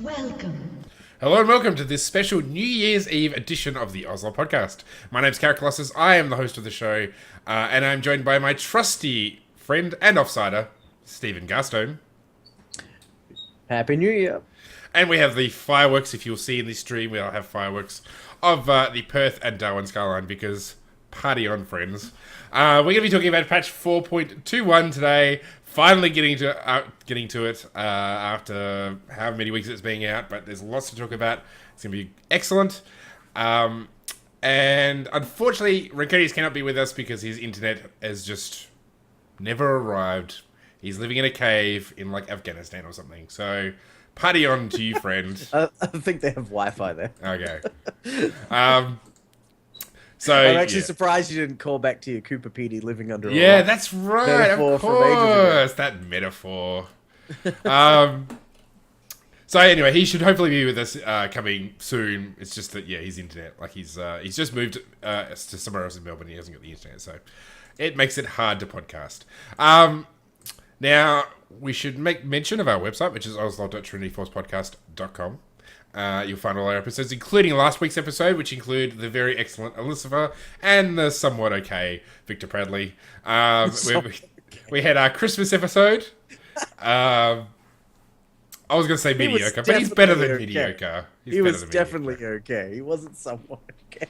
Welcome. Hello and welcome to this special New Year's Eve edition of the OzLoL podcast. My name's Colossus. I am the host of the show, and I'm joined by my trusty friend and offsider, Stephen Garstone. Happy New Year. And we have the fireworks. If you'll see in this stream, we'll have fireworks of the Perth and Darwin skyline because party on, friends. We're going to be talking about patch 4.21 today. Finally getting to it after how many weeks it's being out, but there's lots to talk about. It's going to be excellent. And unfortunately, Rankedius cannot be with us because his internet has just never arrived. He's living in a cave in like Afghanistan or something. So, party on to you, friend. I think they have Wi-Fi there. Okay. So I'm actually surprised you didn't call back to your Cooper PD living under a yeah, rock. that's right. Metaphor Of from ages ago. course, that metaphor. So anyway, he should hopefully be with us coming soon. It's just that his internet, like he's just moved to somewhere else in Melbourne. He hasn't got the internet, so it makes it hard to podcast. Now we should make mention of our website, which is ozlol.trinityforcepodcast.com. You'll find all our episodes, including last week's episode, which include the very excellent Elizabeth and the somewhat okay Victor Bradley. We had our Christmas episode. I was going to say mediocre, but he's better than mediocre. He was definitely okay. He wasn't somewhat okay.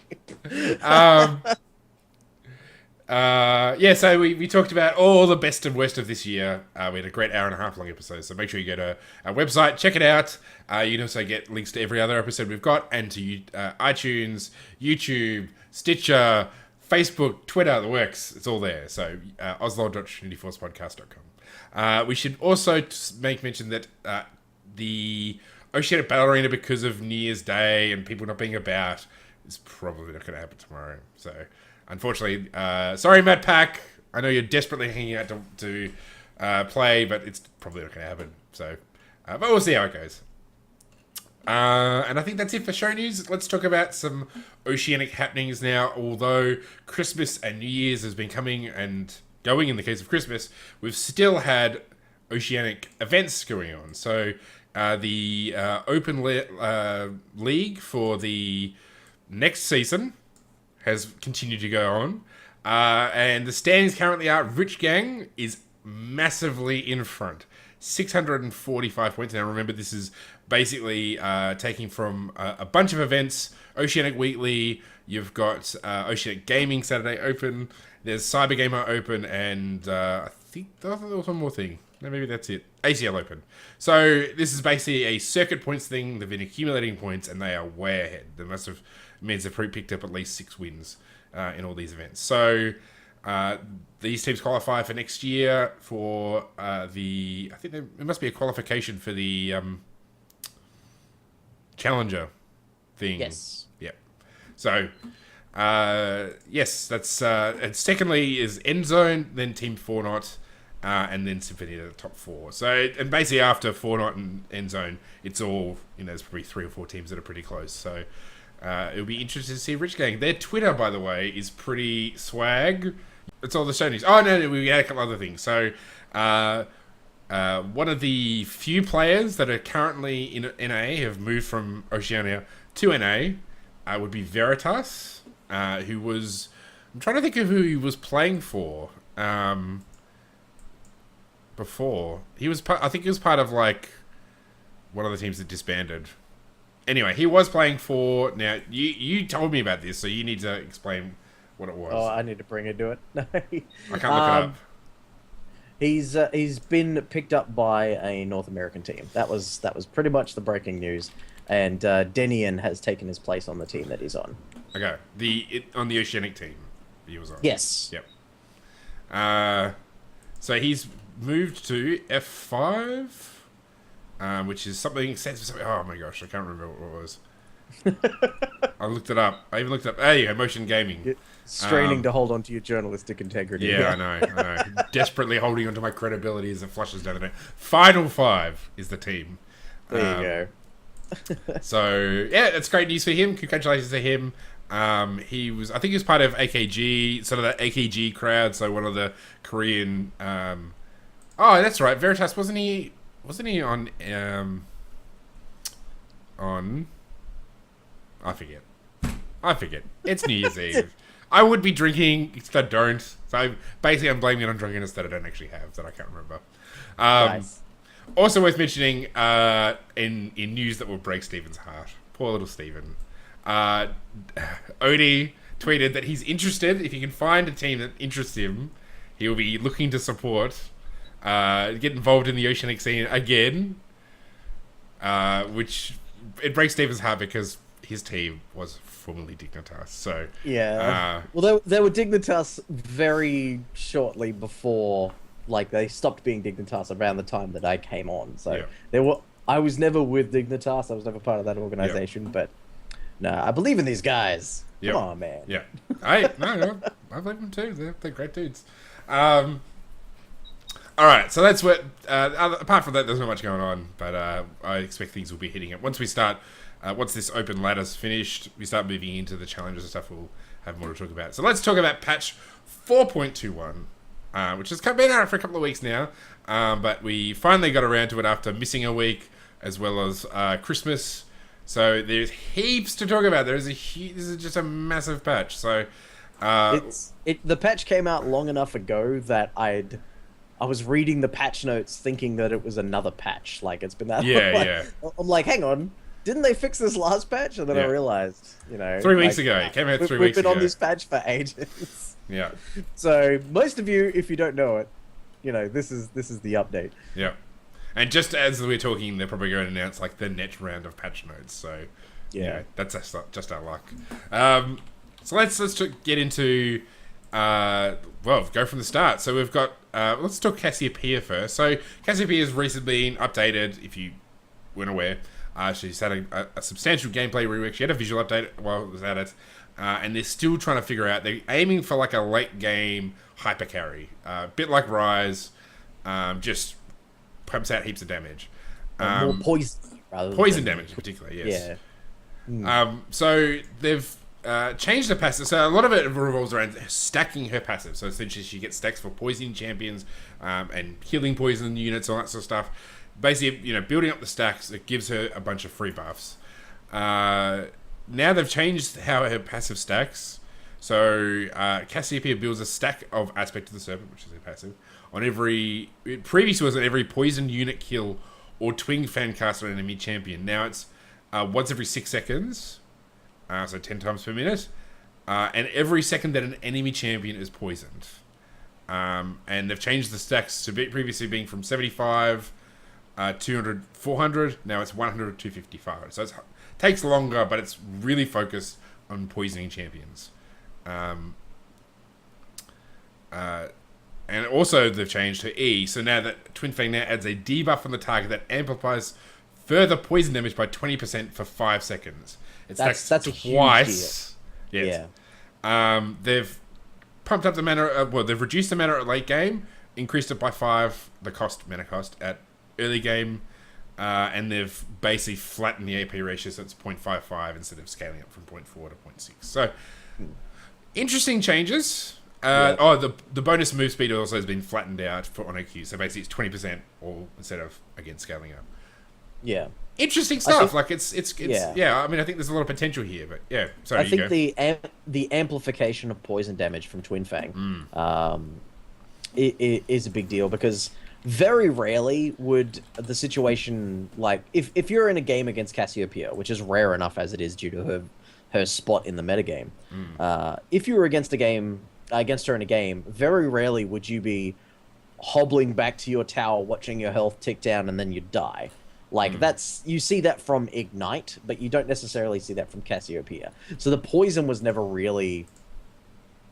So we talked about all the best and worst of this year. We had a great hour and a half long episode, so make sure you go to our website, check it out. You can also get links to every other episode we've got, and to iTunes, YouTube, Stitcher, Facebook, Twitter, the works. It's all there. So ozlol.trinityforcepodcast.com. We should also make mention that the Oceanic Battle Arena, because of New Year's Day and people not being about, is probably not going to happen tomorrow. So unfortunately, sorry, Matt Pack. I know you're desperately hanging out to play, but it's probably not going to happen. So, but we'll see how it goes. And I think that's it for show news. Let's talk about some Oceanic happenings now. Although Christmas and New Year's has been coming and going in the case of Christmas, we've still had Oceanic events going on. So the Open League for the next season has continued to go on. And the standings currently are Rich Gang is massively in front. 645 points. Now remember, this is basically taking from a bunch of events. Oceanic Weekly, you've got Oceanic Gaming Saturday Open, there's Cyber Gamer Open, and I think there was one more thing. No, maybe that's it. ACL Open. So this is basically a circuit points thing. They've been accumulating points, and they are way ahead. They must have means they've picked up at least 6 wins in all these events. So these teams qualify for next year for I think there must be a qualification for the Challenger thing. Yes. Yeah. So yes, that's and secondly is Endzone, then Team Fortnite, and then Symphony at the top 4. So, and basically after Fortnite and Endzone, it's all, there's probably 3 or 4 teams that are pretty close. So it'll be interesting to see Rich Gang. Their Twitter, by the way, is pretty swag. It's all the show news. Oh, no, we had a couple other things. So, one of the few players that are currently in NA have moved from Oceania to NA would be Veritas, who was... I'm trying to think of who he was playing for before. I think he was part of, like, one of the teams that disbanded. Anyway, he was playing for... Now, you told me about this, so you need to explain what it was. Oh, I need to bring it to it. I can't look it up. He's been picked up by a North American team. That was pretty much the breaking news. And Denian has taken his place on the team that he's on. Okay, on the Oceanic team he was on. Yes. Yep. So he's moved to F5, which is something... Oh my gosh, I can't remember what it was. I looked it up. I even looked up... There you go, Motion Gaming. You're straining to hold on to your journalistic integrity. Yeah, I know. Desperately holding onto my credibility as it flushes down the night. Final 5 is the team. There you go. So, yeah, that's great news for him. Congratulations to him. I think he was part of AKG, sort of that AKG crowd, so one of the Korean... oh, that's right. Veritas, wasn't he on... on... I forget. It's New Year's Eve. I would be drinking, except I don't. So basically, I'm blaming it on drunkenness that I don't actually have, that I can't remember. Nice. Also worth mentioning, in news that will break Stephen's heart. Poor little Stephen. Odie tweeted that he's interested. If he can find a team that interests him, he will be looking to support, get involved in the oceanic scene again. Which it breaks Stephen's heart because his team was formerly Dignitas. So yeah. Well, they were Dignitas very shortly before, like, they stopped being Dignitas around the time that I came on. So I was never with Dignitas. I was never part of that organization. But no, I believe in these guys. Come on, man. Yeah. I believe them too. They're great dudes. All right, so that's what. Apart from that, there's not much going on, but I expect things will be hitting it once we start. Once this open ladder's finished, we start moving into the challenges and stuff. We'll have more to talk about. So let's talk about patch 4.21, which has been out for a couple of weeks now, but we finally got around to it after missing a week as well as Christmas. So there's heaps to talk about. This is just a massive patch. So the patch came out long enough ago that I was reading the patch notes thinking that it was another patch. Like, it's been that long. I'm like, hang on, didn't they fix this last patch? And then I realized, 3 weeks ago. It came out 3 weeks ago. We've been on this patch for ages. Yeah. So most of you, if you don't know it, this is the update. Yeah. And just as we're talking, they're probably going to announce like the next round of patch notes. So that's just our luck. So let's get into go from the start. So we've got let's talk Cassiopeia first. So Cassiopeia has recently been updated. If you weren't aware, she's had a substantial gameplay rework. She had a visual update while it was at it, and they're still trying to figure out. They're aiming for like a late game hyper carry, a bit like Rise, just pumps out heaps of damage. More poison rather than poison damage, particularly. Yes. Yeah. So they've changed the passive. So a lot of it revolves around stacking her passive. So essentially, she gets stacks for poisoning champions and healing poison units, all that sort of stuff. Basically, building up the stacks, it gives her a bunch of free buffs. Now they've changed how her passive stacks. So Cassiopeia builds a stack of Aspect of the Serpent, which is her passive, on every... Previously was on every poison unit kill or twin fan cast on an enemy champion. Now it's once every 6 seconds, so 10 times per minute, and every second that an enemy champion is poisoned. And they've changed the stacks to previously being from 75, 200, 400, now it's 100 to 255. So it takes longer, but it's really focused on poisoning champions. And also they've changed her E, so now that Twin Fang now adds a debuff on the target that amplifies further poison damage by 20% for 5 seconds. That's a twice. Huge deal. Yes. Yeah. They've pumped up the mana. They've reduced the mana at late game, increased it by 5, the mana cost at early game, and they've basically flattened the AP ratio, so it's 0.55 instead of scaling up from 0.4 to 0.6. So interesting changes. The bonus move speed also has been flattened out for on OQ, so basically it's 20% all instead of again scaling up. Yeah. Interesting stuff. Like it's I mean, I think there's a lot of potential here, but yeah. Sorry, I think the amplification of poison damage from Twin Fang is a big deal, because very rarely would the situation, like if you're in a game against Cassiopeia, which is rare enough as it is due to her spot in the metagame, if you were against her in a game, very rarely would you be hobbling back to your tower, watching your health tick down, and then you die. Like, you see that from Ignite, but you don't necessarily see that from Cassiopeia. So the poison was never really,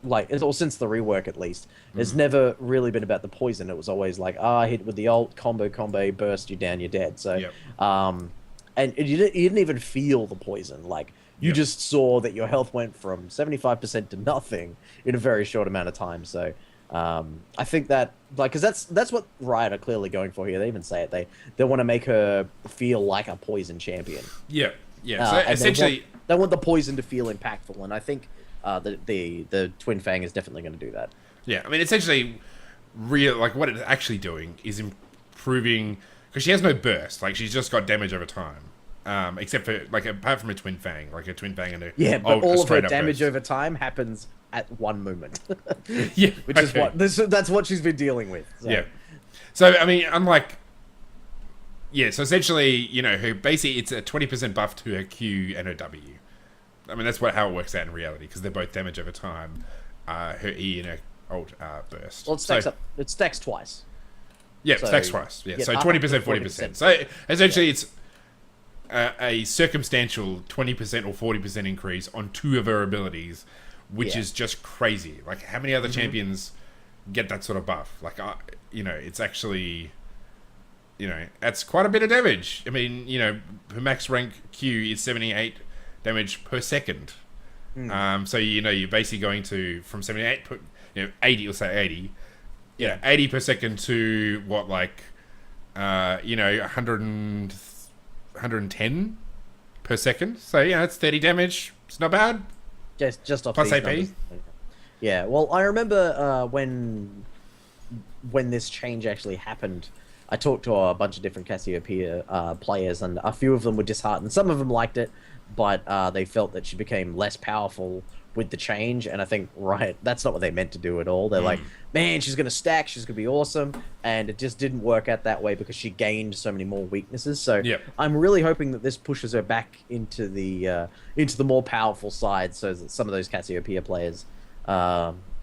or since the rework at least, it's never really been about the poison. It was always like, hit with the ult, combo, burst, you're down, you're dead. So, and you didn't even feel the poison. Like, you just saw that your health went from 75% to nothing in a very short amount of time. So I think that, because that's what Riot are clearly going for here. They even say it. They want to make her feel like a poison champion. Yeah. So essentially, they want the poison to feel impactful, and I think the Twin Fang is definitely going to do that. Yeah, I mean, essentially, what it's actually doing is improving, because she has no burst. Like, she's just got damage over time. except for like apart from a twin fang, like a twin fang and a Yeah, but all of her straight up damage burst. over time happens at one moment. Yeah, Which is that's what she's been dealing with. So. Yeah. So I mean, unlike so essentially, her basically it's a 20% buff to her Q and her W. I mean, that's how it works out in reality because they're both damage over time. Her E and her ult burst. Well, it stacks up. It stacks twice. Yeah, So stacks twice. Yeah, you so get 20%, 40%. 40%. So essentially, it's a circumstantial 20% or 40% increase on two of her abilities, which is just crazy. Like, how many other champions get that sort of buff? Like, it's actually, that's quite a bit of damage. I mean, her max rank Q is 78 damage per second. So, you're basically going to, from 78, 80, you'll say 80. Yeah, 80 per second to what, like, 110 per second. So, it's 30 damage. It's not bad. Just off Plus these AP. numbers. Yeah, well, I remember when this change actually happened, I talked to a bunch of different Cassiopeia players, and a few of them were disheartened. Some of them liked it, but they felt that she became less powerful with the change, and I think, that's not what they meant to do at all. They're like, man, she's going to stack, she's going to be awesome, and it just didn't work out that way because she gained so many more weaknesses. So I'm really hoping that this pushes her back into the more powerful side, so that some of those Cassiopeia players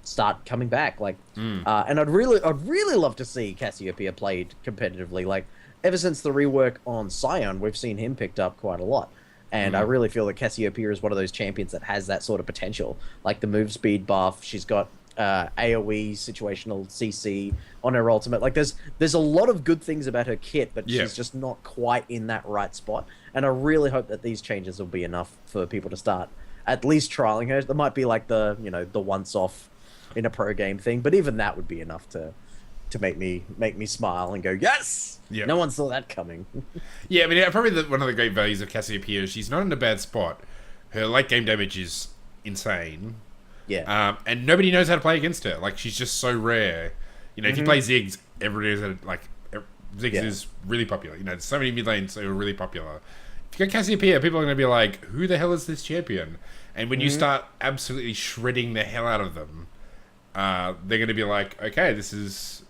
start coming back. Like, and I'd really love to see Cassiopeia played competitively. Like, ever since the rework on Scion, we've seen him picked up quite a lot. And I really feel that Cassiopeia is one of those champions that has that sort of potential. Like the move speed buff, she's got AoE, situational CC on her ultimate. Like there's a lot of good things about her kit, but she's just not quite in that right spot. And I really hope that these changes will be enough for people to start at least trialing her. There might be like the once off in a pro game thing, but even that would be enough to make me smile and go, yes! Yeah. No one saw that coming. Yeah, I mean, probably one of the great values of Cassiopeia is she's not in a bad spot. Her late game damage is insane. Yeah. And nobody knows how to play against her. Like, she's just so rare. If you play Ziggs, everybody knows Ziggs is really popular. There's so many mid lanes that are really popular. If you got Cassiopeia, people are going to be like, who the hell is this champion? And when you start absolutely shredding the hell out of them, they're going to be like, okay, this is,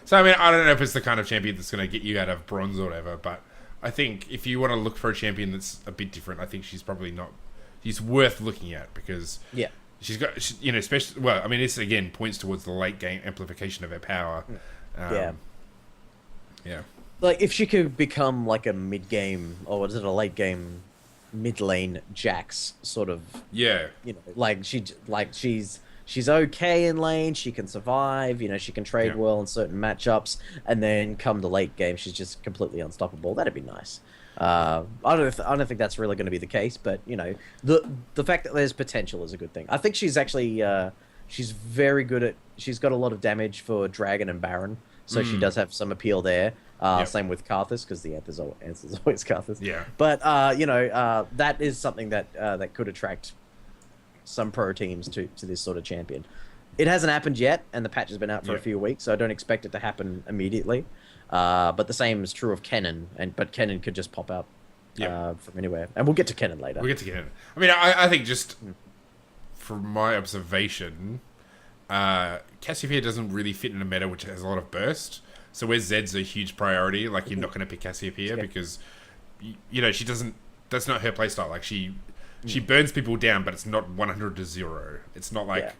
So, I mean, I don't know if it's the kind of champion that's going to get you out of bronze or whatever, but I think if you want to look for a champion that's a bit different, I think she's probably not... She's worth looking at because she's got, especially... Well, I mean, this, again, points towards the late game amplification of her power. Yeah. Like, if she could become, like, a mid-game, or what is it, a late-game mid-lane Jax sort of... Yeah. She's okay in lane. She can survive. She can trade well in certain matchups, and then come the late game, she's just completely unstoppable. That'd be nice. I don't think that's really going to be the case, but the fact that there's potential is a good thing. I think she's actually she's very good at. She's got a lot of damage for Dragon and Baron, so she does have some appeal there. Same with Karthus, because the answer's always Karthus. Yeah. But that is something that could attract some pro teams to this sort of champion. It hasn't happened yet, and the patch has been out for a few weeks, so I don't expect it to happen immediately. But the same is true of Kennen, but Kennen could just pop out from anywhere. And we'll get to Kennen later. We'll get to Kennen. I mean, I think just from my observation, Cassiopeia doesn't really fit in a meta which has a lot of burst. So where Zed's a huge priority, like you're not going to pick Cassiopeia because, she doesn't... That's not her playstyle. Like she burns people down, but it's not 100 to 0. It's not like,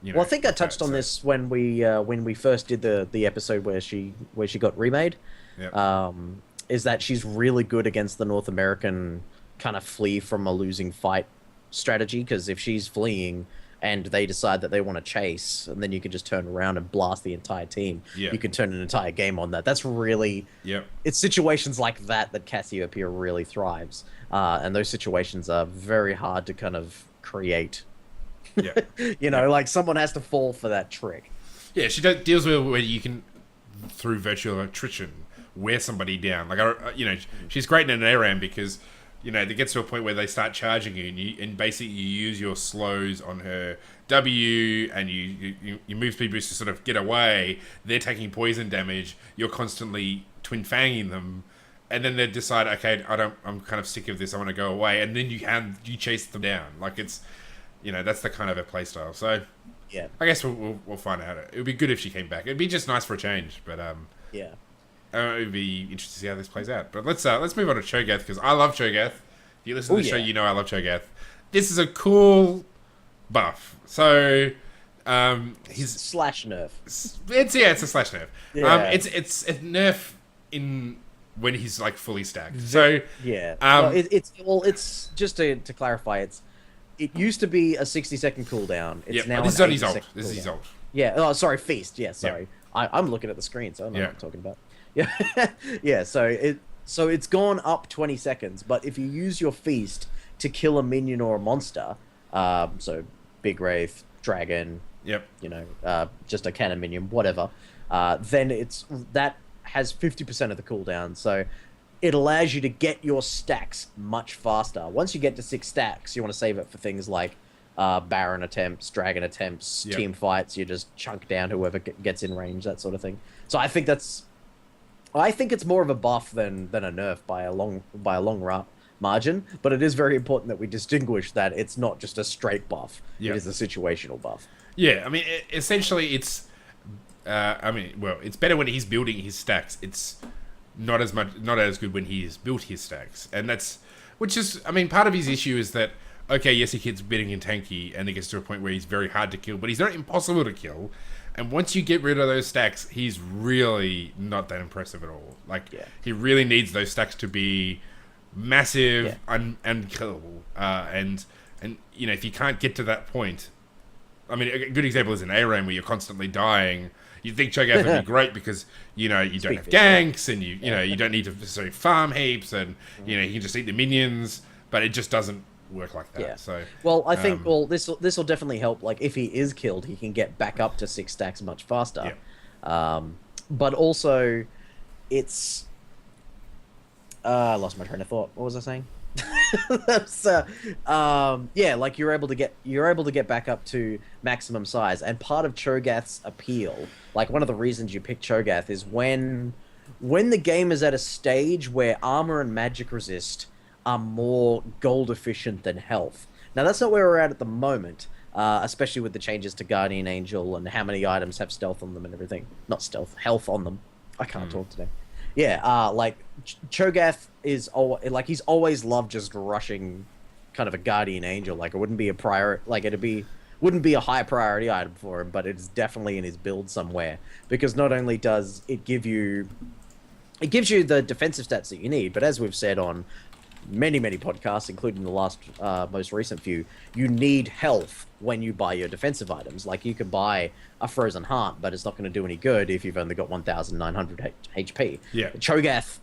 well, I think I touched on this when we first did the episode where she got remade. Yeah. Is that she's really good against the North American kind of flee from a losing fight strategy, because if she's fleeing and they decide that they want to chase, and then you can just turn around and blast the entire team. Yeah. You can turn an entire game on that. That's really... It's situations like that Cassiopeia really thrives. And those situations are very hard to kind of create. Yeah. Like someone has to fall for that trick. Yeah, she deals with where you can, through virtual attrition, wear somebody down. Like, she's great in an ARAM because... it gets to a point where they start charging you, and basically you use your slows on her W, and you move speed boost to sort of get away. They're taking poison damage. You're constantly twin fanging them, and then they decide, okay, I'm kind of sick of this. I want to go away, and then you chase them down. Like it's, that's the kind of a play style. So Yeah. I guess we'll find out. It would be good if she came back. It'd be just nice for a change, but Yeah. it would be interesting to see how this plays out. But let's move on to Cho'Gath, because I love Cho'Gath. If you listen to the show, you know I love Cho'Gath. This is a cool buff. So he's slash nerf. It's a slash nerf. Yeah. It's a nerf in when he's like fully stacked. So yeah. It's just to clarify, it used to be a 60-second cooldown. It's now this is on his ult. This is his ult. Yeah. Oh, sorry, feast. Yeah, sorry. Yeah. I'm looking at the screen, so I don't know what I'm talking about. Yeah. Yeah. So it's gone up 20 seconds, but if you use your feast to kill a minion or a monster, so big wraith, dragon, just a cannon minion, whatever, then that has 50% of the cooldown. So it allows you to get your stacks much faster. Once you get to 6 stacks, you want to save it for things like Baron attempts, Dragon attempts, team fights. You just chunk down whoever gets in range, that sort of thing. So I think it's more of a buff than a nerf by a long margin. But it is very important that we distinguish that it's not just a straight buff. It is a situational buff. Yeah, I mean, essentially, it's it's better when he's building his stacks. It's not as good when he's built his stacks, and part of his issue is that, okay, yes, he gets bidding and tanky, and it gets to a point where he's very hard to kill, but he's not impossible to kill. And once you get rid of those stacks, he's really not that impressive at all. He really needs those stacks to be massive and killable. And if you can't get to that point, I mean, a good example is an A-Ram where you're constantly dying. You'd think Cho'Gath would be great because, you don't have ganks and you don't need to farm heaps and, you can just eat the minions, but it just doesn't work like that. Yeah. So, I think, this will definitely help. Like, if he is killed, he can get back up to 6 stacks much faster. Yeah. But also, it's... I lost my train of thought. What was I saying? Like you're able to get back up to maximum size, and part of Cho'Gath's appeal, like one of the reasons you pick Cho'Gath, is when the game is at a stage where armor and magic resist are more gold efficient than health. Now that's not where we're at the moment, especially with the changes to Guardian Angel and how many items have stealth on them and everything. Not stealth, health on them. I can't talk today. Yeah, like Cho'Gath is he's always loved just rushing kind of a Guardian Angel. Like it wouldn't be wouldn't be a high priority item for him, but it's definitely in his build somewhere, because not only does it gives you the defensive stats that you need, but as we've said on many podcasts, including the last most recent few, you need health when you buy your defensive items. Like you can buy a Frozen Heart, but it's not going to do any good if you've only got 1,900 HP. Yeah. Cho'Gath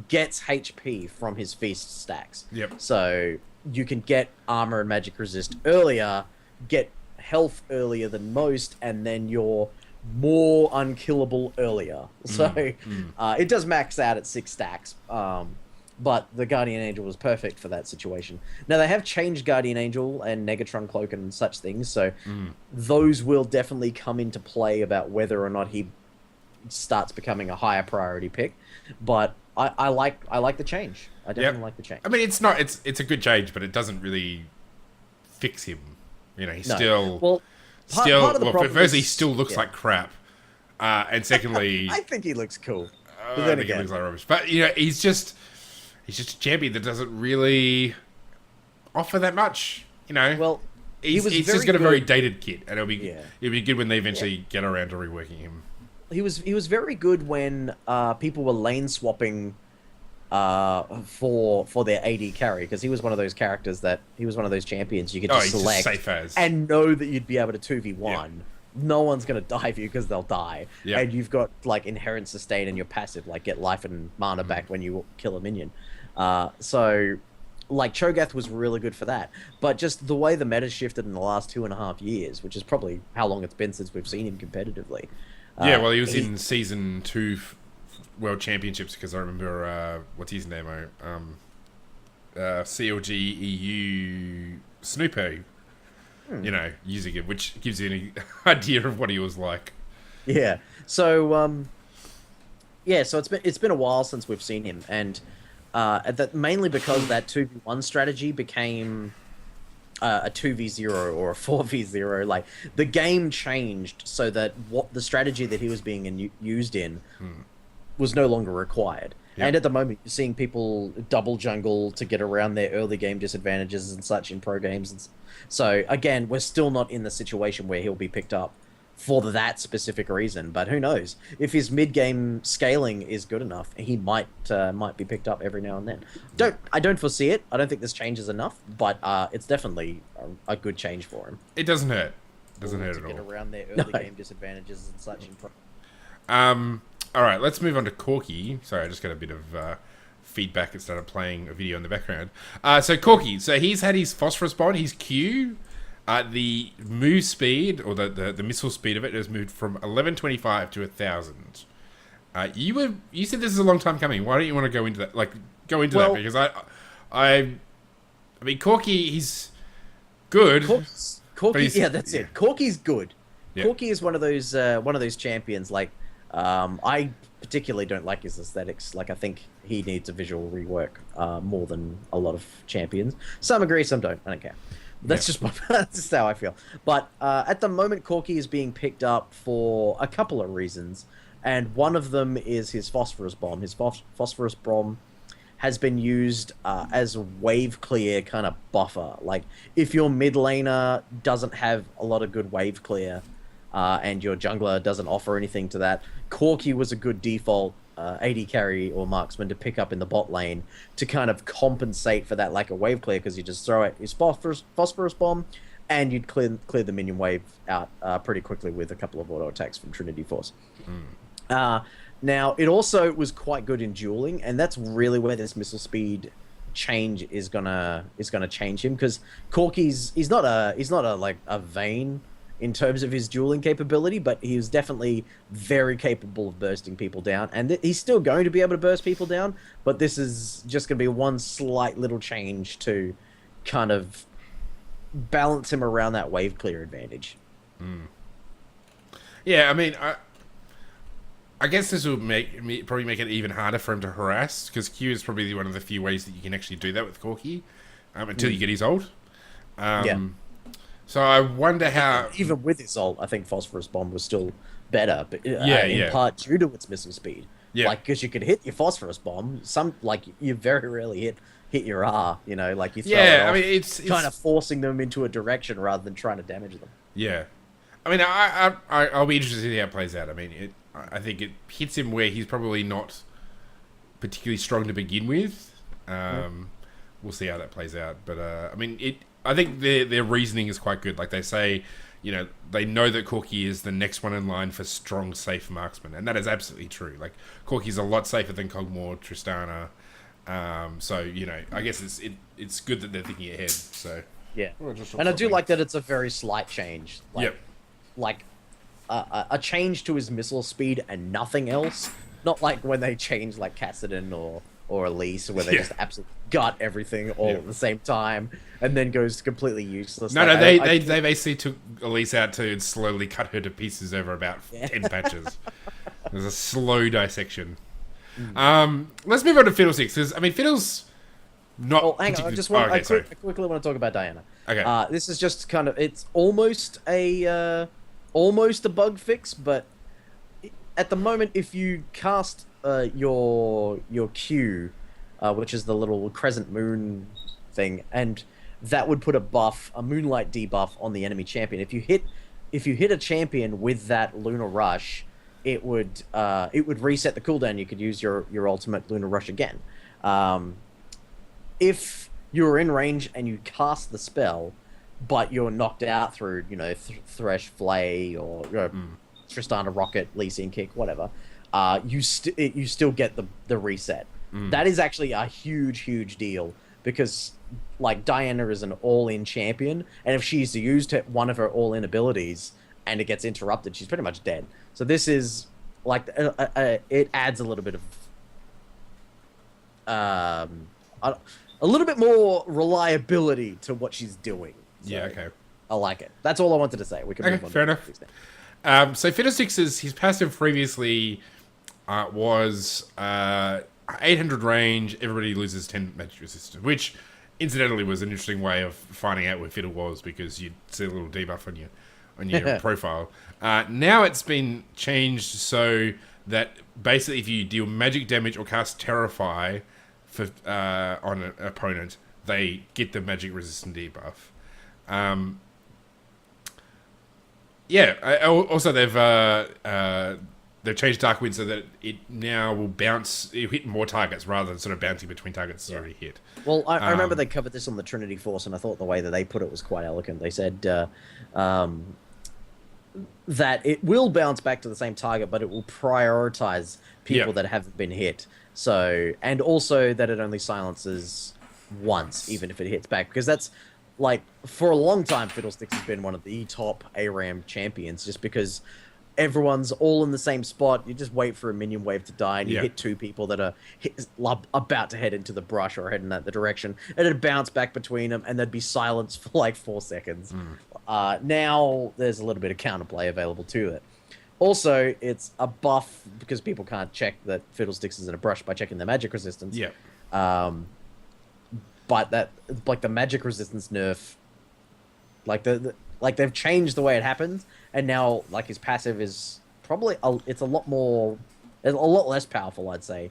gets HP from his feast stacks. Yep. So you can get armor and magic resist earlier, get health earlier than most, and then you're more unkillable earlier. So it does max out at 6 stacks. But the Guardian Angel was perfect for that situation. Now, they have changed Guardian Angel and Negatron Cloak and such things, so those will definitely come into play about whether or not he starts becoming a higher priority pick. But I like the change. I definitely like the change. I mean, it's a good change, but it doesn't really fix him. He's still... part of the problem firstly, he still looks like crap. And secondly... I think he looks cool. I think he looks like rubbish. But, he's just a champion that doesn't really offer that much, Well, he's just got a very dated kit, and it'll be good when they eventually get around to reworking him. He was very good when people were lane swapping for their AD carry, because he was one of those champions you could just select just safe as. And know that you'd be able to 2v1. Yeah. No one's going to die for you because they'll die. Yep. And you've got inherent sustain in your passive, get life and mana back when you kill a minion. So Cho'Gath was really good for that. But just the way the meta shifted in the last 2.5 years, which is probably how long it's been since we've seen him competitively. He was in Season 2 World Championships, because I remember, what's his name? CLG EU Snooper. Using it, which gives you an idea of what he was like. Yeah. So, so it's been a while since we've seen him, and That mainly because that 2v1 strategy became a 2v0 or a 4v0. Like the game changed so that what the strategy that he was being used in was no longer required. Yep. And at the moment, you're seeing people double jungle to get around their early game disadvantages and such in pro games. And so again, we're still not in the situation where he'll be picked up for that specific reason. But who knows? If his mid game scaling is good enough, he might be picked up every now and then. I don't foresee it. I don't think this changes enough, but it's definitely a good change for him. It doesn't hurt. Doesn't hurt at all. To get around their early game disadvantages and such in pro. All right, let's move on to Corki. Sorry, I just got a bit of feedback. It started playing a video in the background. So Corki, so he's had his phosphorus bond, his Q, the move speed, or the missile speed of it has moved from 1125 to 1000. You said this is a long time coming. Why don't you want to go into that? Like, that because I mean, Corki, he's good. Corki, yeah, that's it. Corki's good. Yeah. Corki is one of those champions. Like, I particularly don't like his aesthetics. Like, I think he needs a visual rework more than a lot of champions. Some agree, some don't. I don't care. That's just how I feel. But at the moment, Corki is being picked up for a couple of reasons, and one of them is his phosphorus bomb. His phosphorus bomb has been used as a wave clear kind of buffer. Like, if your mid laner doesn't have a lot of good wave clear, and your jungler doesn't offer anything to that, Corki was a good default AD carry or marksman to pick up in the bot lane to kind of compensate for that lack of wave clear, because you just throw out his phosphorus bomb and you'd clear the minion wave out pretty quickly with a couple of auto attacks from Trinity Force. Now, it also was quite good in dueling, and that's really where this missile speed change is gonna change him, because Corki's he's not a like a Vayne in terms of his dueling capability, but he was definitely very capable of bursting people down, and he's still going to be able to burst people down, but this is just going to be one slight little change to kind of balance him around that wave clear advantage. Yeah, I mean, I guess this will probably make it even harder for him to harass, because Q is probably one of the few ways that you can actually do that with Corki, until you get his ult. Yeah. So I wonder how... Even with his ult, I think Phosphorus Bomb was still better, but in part due to its missile speed. Yeah. Like, because you could hit your Phosphorus Bomb, you very rarely hit your R, like you throw it off, I mean, it's kind of forcing them into a direction rather than trying to damage them. Yeah. I mean, I'll be interested to see how it plays out. I mean, I think it hits him where he's probably not particularly strong to begin with. We'll see how that plays out. But, I mean, I think their reasoning is quite good. Like, they say, they know that Corki is the next one in line for strong, safe marksman. And that is absolutely true. Like, Corki's a lot safer than Kog'Maw, Tristana. So, I guess it's good that they're thinking ahead. So yeah. And I do like that it's a very slight change. Like a change to his missile speed and nothing else. Not like when they change like Kassadin or Elise, where they just absolutely gut everything all at the same time, and then goes completely useless. No, they basically took Elise out to slowly cut her to pieces over about 10 patches. There's a slow dissection. Let's move on to Fiddlesticks, because, I mean, Fiddle's not... Oh, hang on, I quickly want to talk about Diana. Okay. This is just kind of... It's almost a bug fix, but at the moment, if you cast your Q, which is the little crescent moon thing, and that would put a moonlight debuff on the enemy champion. If you hit a champion with that Lunar Rush, it would reset the cooldown. You could use your ultimate Lunar Rush again. If you're in range and you cast the spell, but you're knocked out through Thresh, Flay, or Tristana Rocket, Lee Sin Kick, whatever, you still get the reset. That is actually a huge deal, because like Diana is an all-in champion, and if she's used one of her all-in abilities and it gets interrupted, she's pretty much dead. So this is like it adds a little bit of a little bit more reliability to what she's doing. So yeah, okay. I like it. That's all I wanted to say. We can move on. Fair enough. So Fiddlesticks, his passive previously was 800 range, everybody loses 10 magic resistance, which incidentally was an interesting way of finding out where Fiddle was, because you'd see a little debuff on your profile. Now it's been changed so that basically if you deal magic damage or cast Terrify for on an opponent, they get the magic resistant debuff. Also they've changed Dark Wind so that it now will bounce, it hit more targets rather than sort of bouncing between targets it's already hit. Well, I remember they covered this on the Trinity Force, and I thought the way that they put it was quite elegant. They said that it will bounce back to the same target, but it will prioritize people that haven't been hit. So, and also that it only silences once, even if it hits back, because that's like, for a long time, Fiddlesticks has been one of the top ARAM champions, just because everyone's all in the same spot. You just wait for a minion wave to die, and you hit two people that are about to head into the brush or heading that the direction, and it'd bounce back between them, and there'd be silence for like 4 seconds. Now there's a little bit of counterplay available to it. Also, it's a buff because people can't check that Fiddlesticks is in a brush by checking the magic resistance. But that, like, the magic resistance nerf, like like they've changed the way it happens, and now like his passive is probably it's a lot less powerful, I'd say,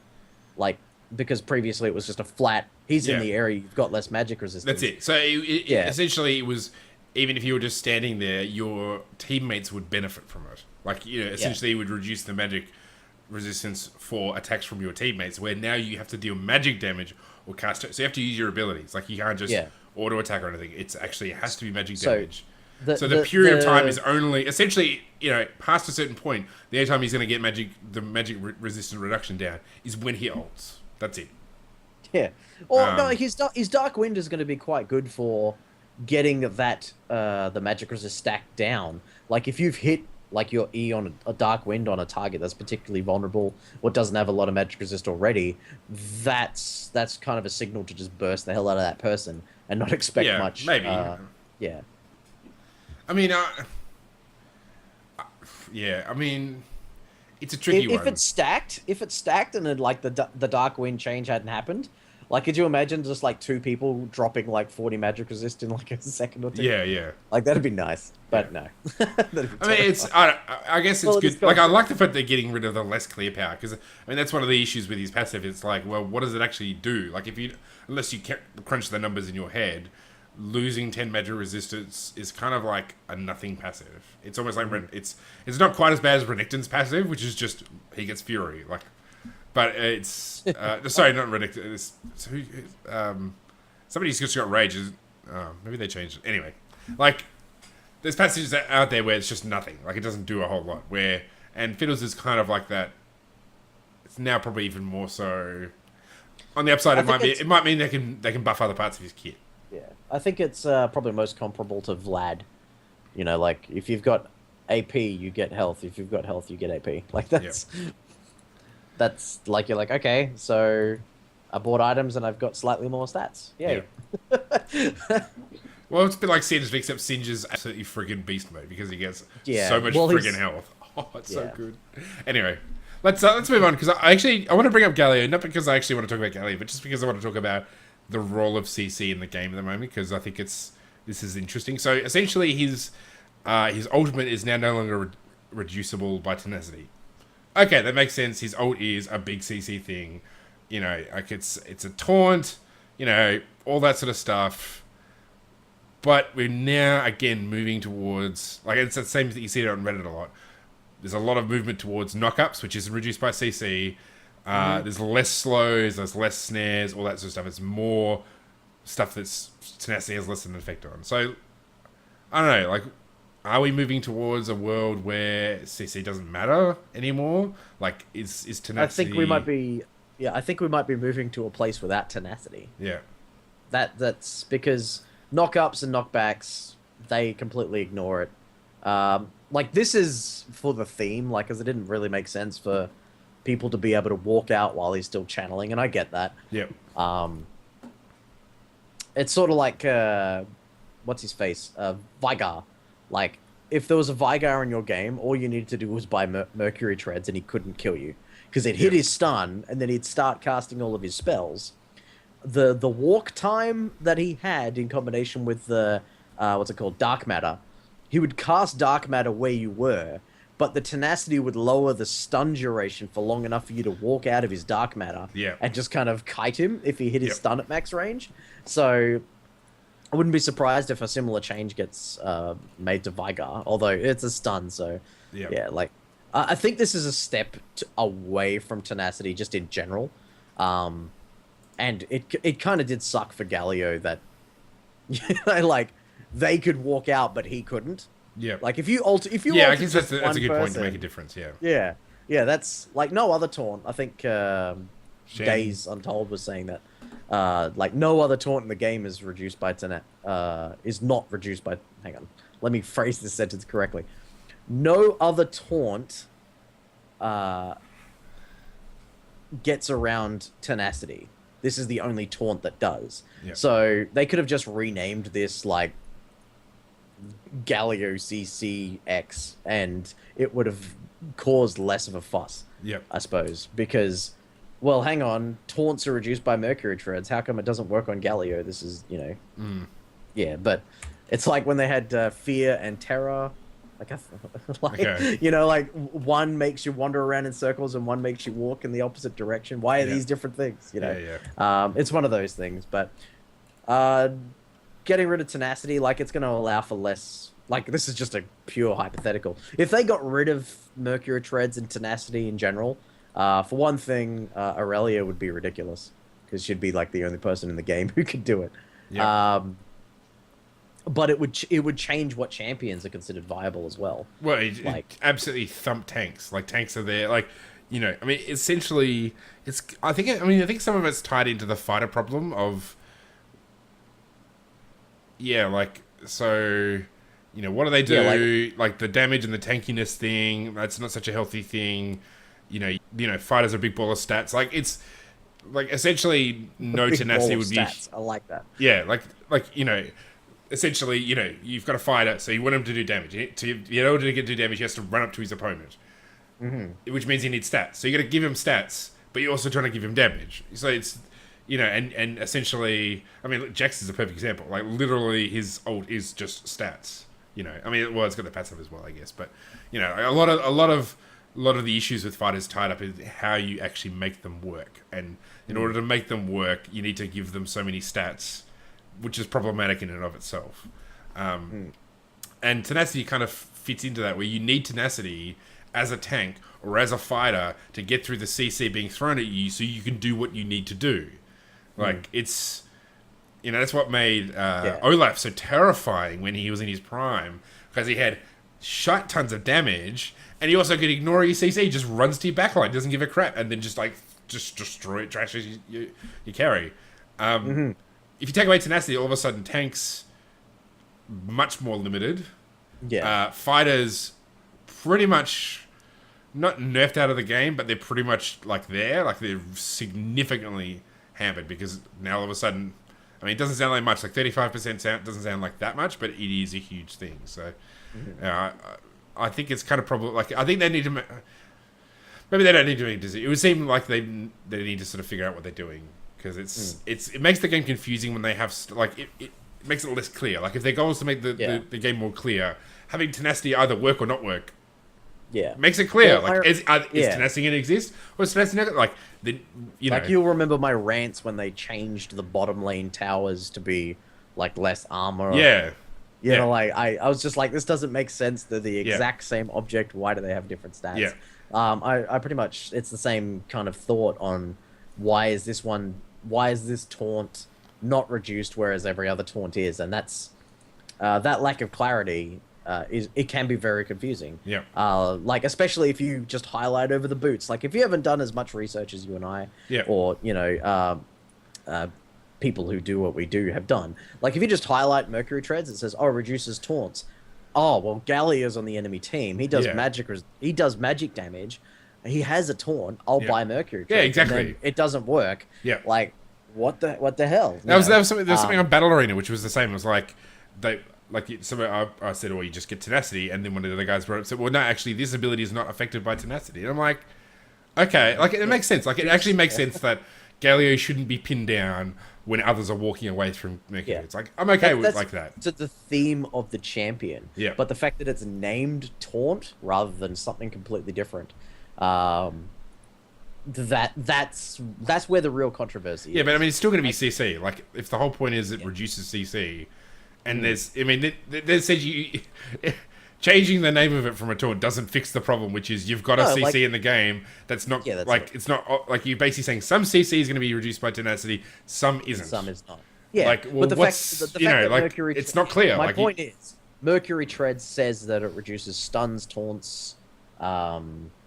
like, because previously it was just a flat. He's in the area, you've got less magic resistance. That's it. So essentially, it was, even if you were just standing there, your teammates would benefit from it. Like, you know, essentially, it would reduce the magic resistance for attacks from your teammates, where now you have to deal magic damage or cast it. So you have to use your abilities. Like, you can't just auto attack or anything. It has to be magic damage. So the period of time is only, essentially, you know, past a certain point, the only time he's going to get the magic resistance reduction down is when he ults. That's it. Yeah. Or no, his Dark Wind is going to be quite good for getting that the magic resist stacked down. Like, if you've hit like your E on a Dark Wind on a target that's particularly vulnerable or doesn't have a lot of magic resist already, that's kind of a signal to just burst the hell out of that person and not expect much. Maybe. I mean, I mean, it's a tricky one. If it's stacked and then, like, the Dark Wind change hadn't happened, like, could you imagine just like two people dropping like 40 magic resist in like a second or two? Yeah. Like, that'd be nice, but no. I mean, I guess it's good. Like, I like the fact they're getting rid of the less clear power, because I mean that's one of the issues with his passive. It's like, well, what does it actually do? Like, unless you crunch the numbers in your head, losing 10 magic resistance is kind of like a nothing passive. It's almost like it's not quite as bad as Renekton's passive, which is just he gets fury. Like, but it's sorry, not Renekton. Somebody's just got rage. Maybe they changed it. Anyway, like, there's passages out there where it's just nothing. Like, it doesn't do a whole lot. And Fiddles is kind of like that. It's now probably even more so. On the upside, it might mean they can buff other parts of his kit. Yeah, I think it's probably most comparable to Vlad. You know, like, if you've got AP, you get health. If you've got health, you get AP. Like, that's like, you're like, okay, so I bought items and I've got slightly more stats. Yay. Yeah. Well, it's a bit like Singe, except Singe is absolutely friggin' beast mode because he gets so much friggin' health. Oh, it's so good. Anyway, let's move on, because I want to bring up Galio, not because I actually want to talk about Galio, but just because I want to talk about the role of CC in the game at the moment, because I think this is interesting. So essentially, his ultimate is now no longer reducible by tenacity. Okay, that makes sense. His ult is a big CC thing, you know, like it's a taunt, you know, all that sort of stuff. But we're now again moving towards, like, it's the same thing you see it on Reddit a lot. There's a lot of movement towards knockups, which is reduced by CC. There's less slows, there's less snares, all that sort of stuff. It's more stuff that's tenacity has less of an effect on. So, I don't know, like, are we moving towards a world where CC doesn't matter anymore? Like, is tenacity... I think we might be moving to a place without tenacity. Yeah. That's because knockups and knockbacks, they completely ignore it. Like, this is for the theme, like, because it didn't really make sense for people to be able to walk out while he's still channeling, and I get that. Yep. It's sort of like, what's his face? Vigar. Like, if there was a Vigar in your game, all you needed to do was buy Mercury Treads and he couldn't kill you. because it hit his stun, and then he'd start casting all of his spells. The walk time that he had in combination with the what's it called, dark matter, he would cast dark matter where you were, but the tenacity would lower the stun duration for long enough for you to walk out of his dark matter and just kind of kite him if he hit his stun at max range. So I wouldn't be surprised if a similar change gets made to Vigar, although it's a stun. So yeah, like I think this is a step away from tenacity just in general. And it kind of did suck for Galio that like they could walk out but he couldn't. Yeah. Like if you alter I guess that's a good point to make a difference. Yeah. Yeah. That's like no other taunt. I think Days Untold was saying that like no other taunt in the game is reduced by is not reduced by. Hang on, let me phrase this sentence correctly. No other taunt gets around tenacity. This is the only taunt that does. So they could have just renamed this like Galio CCX and it would have caused less of a fuss. I suppose. Because, well, hang on, taunts are reduced by Mercury Treads. How come it doesn't work on Galio? This is, Yeah, but it's like when they had Fear and Terror. Like, like one makes you wander around in circles and one makes you walk in the opposite direction. Why are these different things? It's one of those things. But getting rid of tenacity, like it's going to allow for less. Like this is just a pure hypothetical. If they got rid of Mercury Treads and tenacity in general, for one thing, Aurelia would be ridiculous because she'd be like the only person in the game who could do it. But it would change what champions are considered viable as well. Well, it absolutely thump tanks. Like tanks are there. Like, I mean, essentially, I think some of it's tied into the fighter problem of. Yeah, like so. What do they do? Yeah, like the damage and the tankiness thing. That's not such a healthy thing. Fighters are a big ball of stats. Like it's like essentially no tenacity would be. Stats. I like that. Yeah, essentially, you've got a fighter, so you want him to do damage. In order to do damage, he has to run up to his opponent, which means he needs stats. So you got to give him stats, but you're also trying to give him damage. So it's, and essentially, I mean, Jax is a perfect example. Like literally, his ult is just stats. I mean, well, it's got the passive as well, I guess. But a lot of the issues with fighters tied up is how you actually make them work. And in order to make them work, you need to give them so many stats, which is problematic in and of itself. And tenacity kind of fits into that, where you need tenacity as a tank or as a fighter to get through the CC being thrown at you so you can do what you need to do. Like, it's... that's what made Olaf so terrifying when he was in his prime, because he had shite tons of damage, and he also could ignore your CC, just runs to your backline, doesn't give a crap, and then just destroy it, trashes you carry. If you take away tenacity, all of a sudden tanks much more limited. Fighters pretty much not nerfed out of the game, but they're pretty much they're significantly hampered, because now all of a sudden, I mean, it doesn't sound like much, like 35% doesn't sound like that much, but it is a huge thing. So I think it's kind of probably I think they need to maybe they don't need to make a decision. It would seem like they need to sort of figure out what they're doing. Because it makes the game confusing when they have it makes it less clear. Like if their goal is to make the game more clear, having tenacity either work or not work, makes it clear. Well, is tenacity going to exist, or is tenacity not? You'll remember my rants when they changed the bottom lane towers to be less armor. I was just like, this doesn't make sense. They're the exact same object. Why do they have different stats? I pretty much, it's the same kind of thought on why is this taunt not reduced, whereas every other taunt is, and that's that lack of clarity it can be very confusing. Especially if you just highlight over the boots. Like if you haven't done as much research as you and I, or people who do what we do have done. Like if you just highlight Mercury Treads, it says, reduces taunts. Oh well, Gallia's on the enemy team. He does magic damage. He has a taunt. I'll buy Mercury Treads. Exactly. And then it doesn't work. What the hell? There was something on Battle Arena which was the same. It was I said, you just get tenacity, and then one of the other guys brought up said, well, no, actually, this ability is not affected by tenacity. And I'm like, Okay, like it makes sense. Like it actually makes sense that Galio shouldn't be pinned down when others are walking away from Mercury. Yeah. It's like I'm okay with That's like that. to the theme of the champion. Yeah. But the fact that it's named Taunt rather than something completely different, that's where the real controversy Yeah, is. but I mean, it's still going to be CC. Like, if the whole point is it reduces CC, and I mean, they said changing the name of it from a taunt doesn't fix the problem, which is you've got a CC in the game that's not it's not like you're basically saying some CC is going to be reduced by tenacity, some isn't, some is not. Yeah, like, well, but the what's fact, you know, that like Mercury, it's not clear. My like, point is, Mercury Tread says that it reduces stuns, taunts,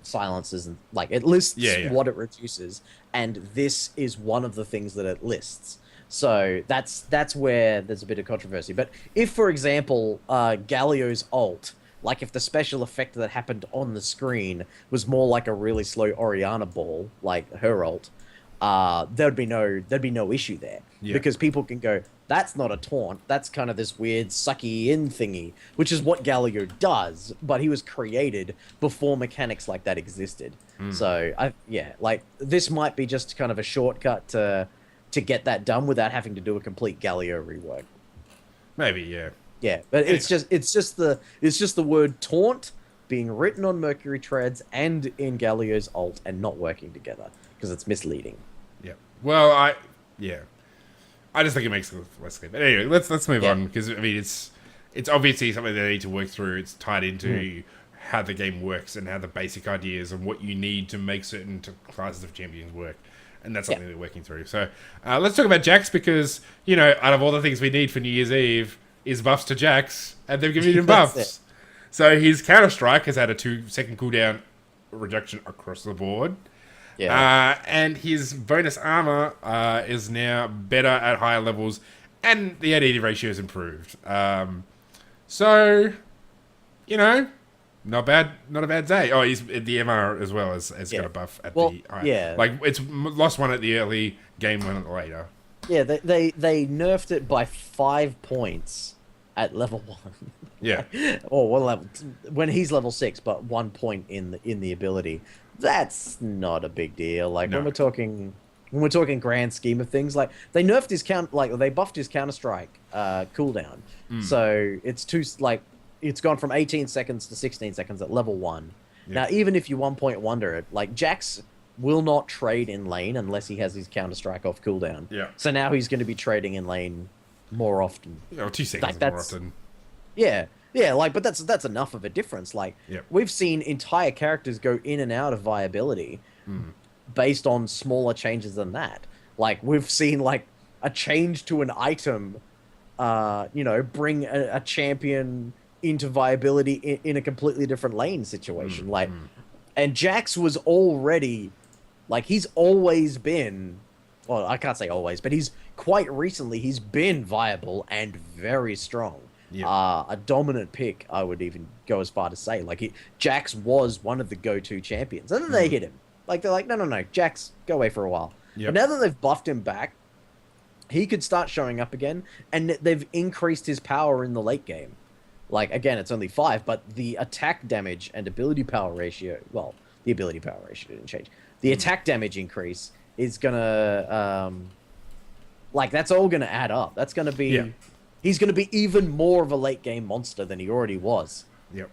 silences, and like it lists what it reduces, and this is one of the things that it lists. So that's where there's a bit of controversy. But if, for example, Galio's ult, like if the special effect that happened on the screen was more like a really slow Oriana ball, like her ult, there'd be no issue there, because people can go, that's not a taunt, that's kind of this weird sucky in thingy, which is what Galio does, but he was created before mechanics like that existed. So like this might be just kind of a shortcut to get that done without having to do a complete Galio rework. Maybe, yeah, but it's just the word taunt being written on Mercury Treads and in Galio's ult and not working together because it's misleading. Yeah. Well, I just think it makes it less clear. But anyway, let's move on, because I mean it's obviously something they need to work through. It's tied into how the game works and how the basic ideas and what you need to make certain classes of champions work. And that's something they're working through. So let's talk about Jax, because, you know, out of all the things we need for New Year's Eve is buffs to Jax, and they've given him buffs. So his Counter-Strike has had a 2-second cooldown reduction across the board. Yeah. And his bonus armor is now better at higher levels, and the ADD ratio is improved. So, you know, not a bad day. Oh, he's the MR as well has got a buff at the like it's lost one at the early, gained one at the later. Yeah, they nerfed it by 5 points at level 1. Yeah. Or one level when he's level 6, but 1 point in the ability. That's not a big deal. Like when we're talking grand scheme of things, like they nerfed his they buffed his Counter-Strike cooldown. So it's it's gone from 18 seconds to 16 seconds at level 1. Yeah. Now, even if you 1-point wonder it, like Jax will not trade in lane unless he has his Counter-Strike off cooldown. Yeah. So now he's going to be trading in lane more often. 2 seconds more often. Yeah. Yeah, but that's enough of a difference. Like, we've seen entire characters go in and out of viability based on smaller changes than that. Like, we've seen, like, a change to an item, bring a champion into viability in a completely different lane situation. And Jax was already, like, he's always been, well, I can't say always, but he's been viable and very strong. A dominant pick, I would even go as far to say. Like, Jax was one of the go-to champions. And then they hit him. Like, they're like, no, Jax, go away for a while. But now that they've buffed him back, he could start showing up again, and they've increased his power in the late game. Like, again, it's only 5, but the attack damage and ability power ratio... Well, the ability power ratio didn't change. The attack damage increase is gonna... that's all gonna add up. That's gonna be... He's gonna be even more of a late-game monster than he already was. Yep.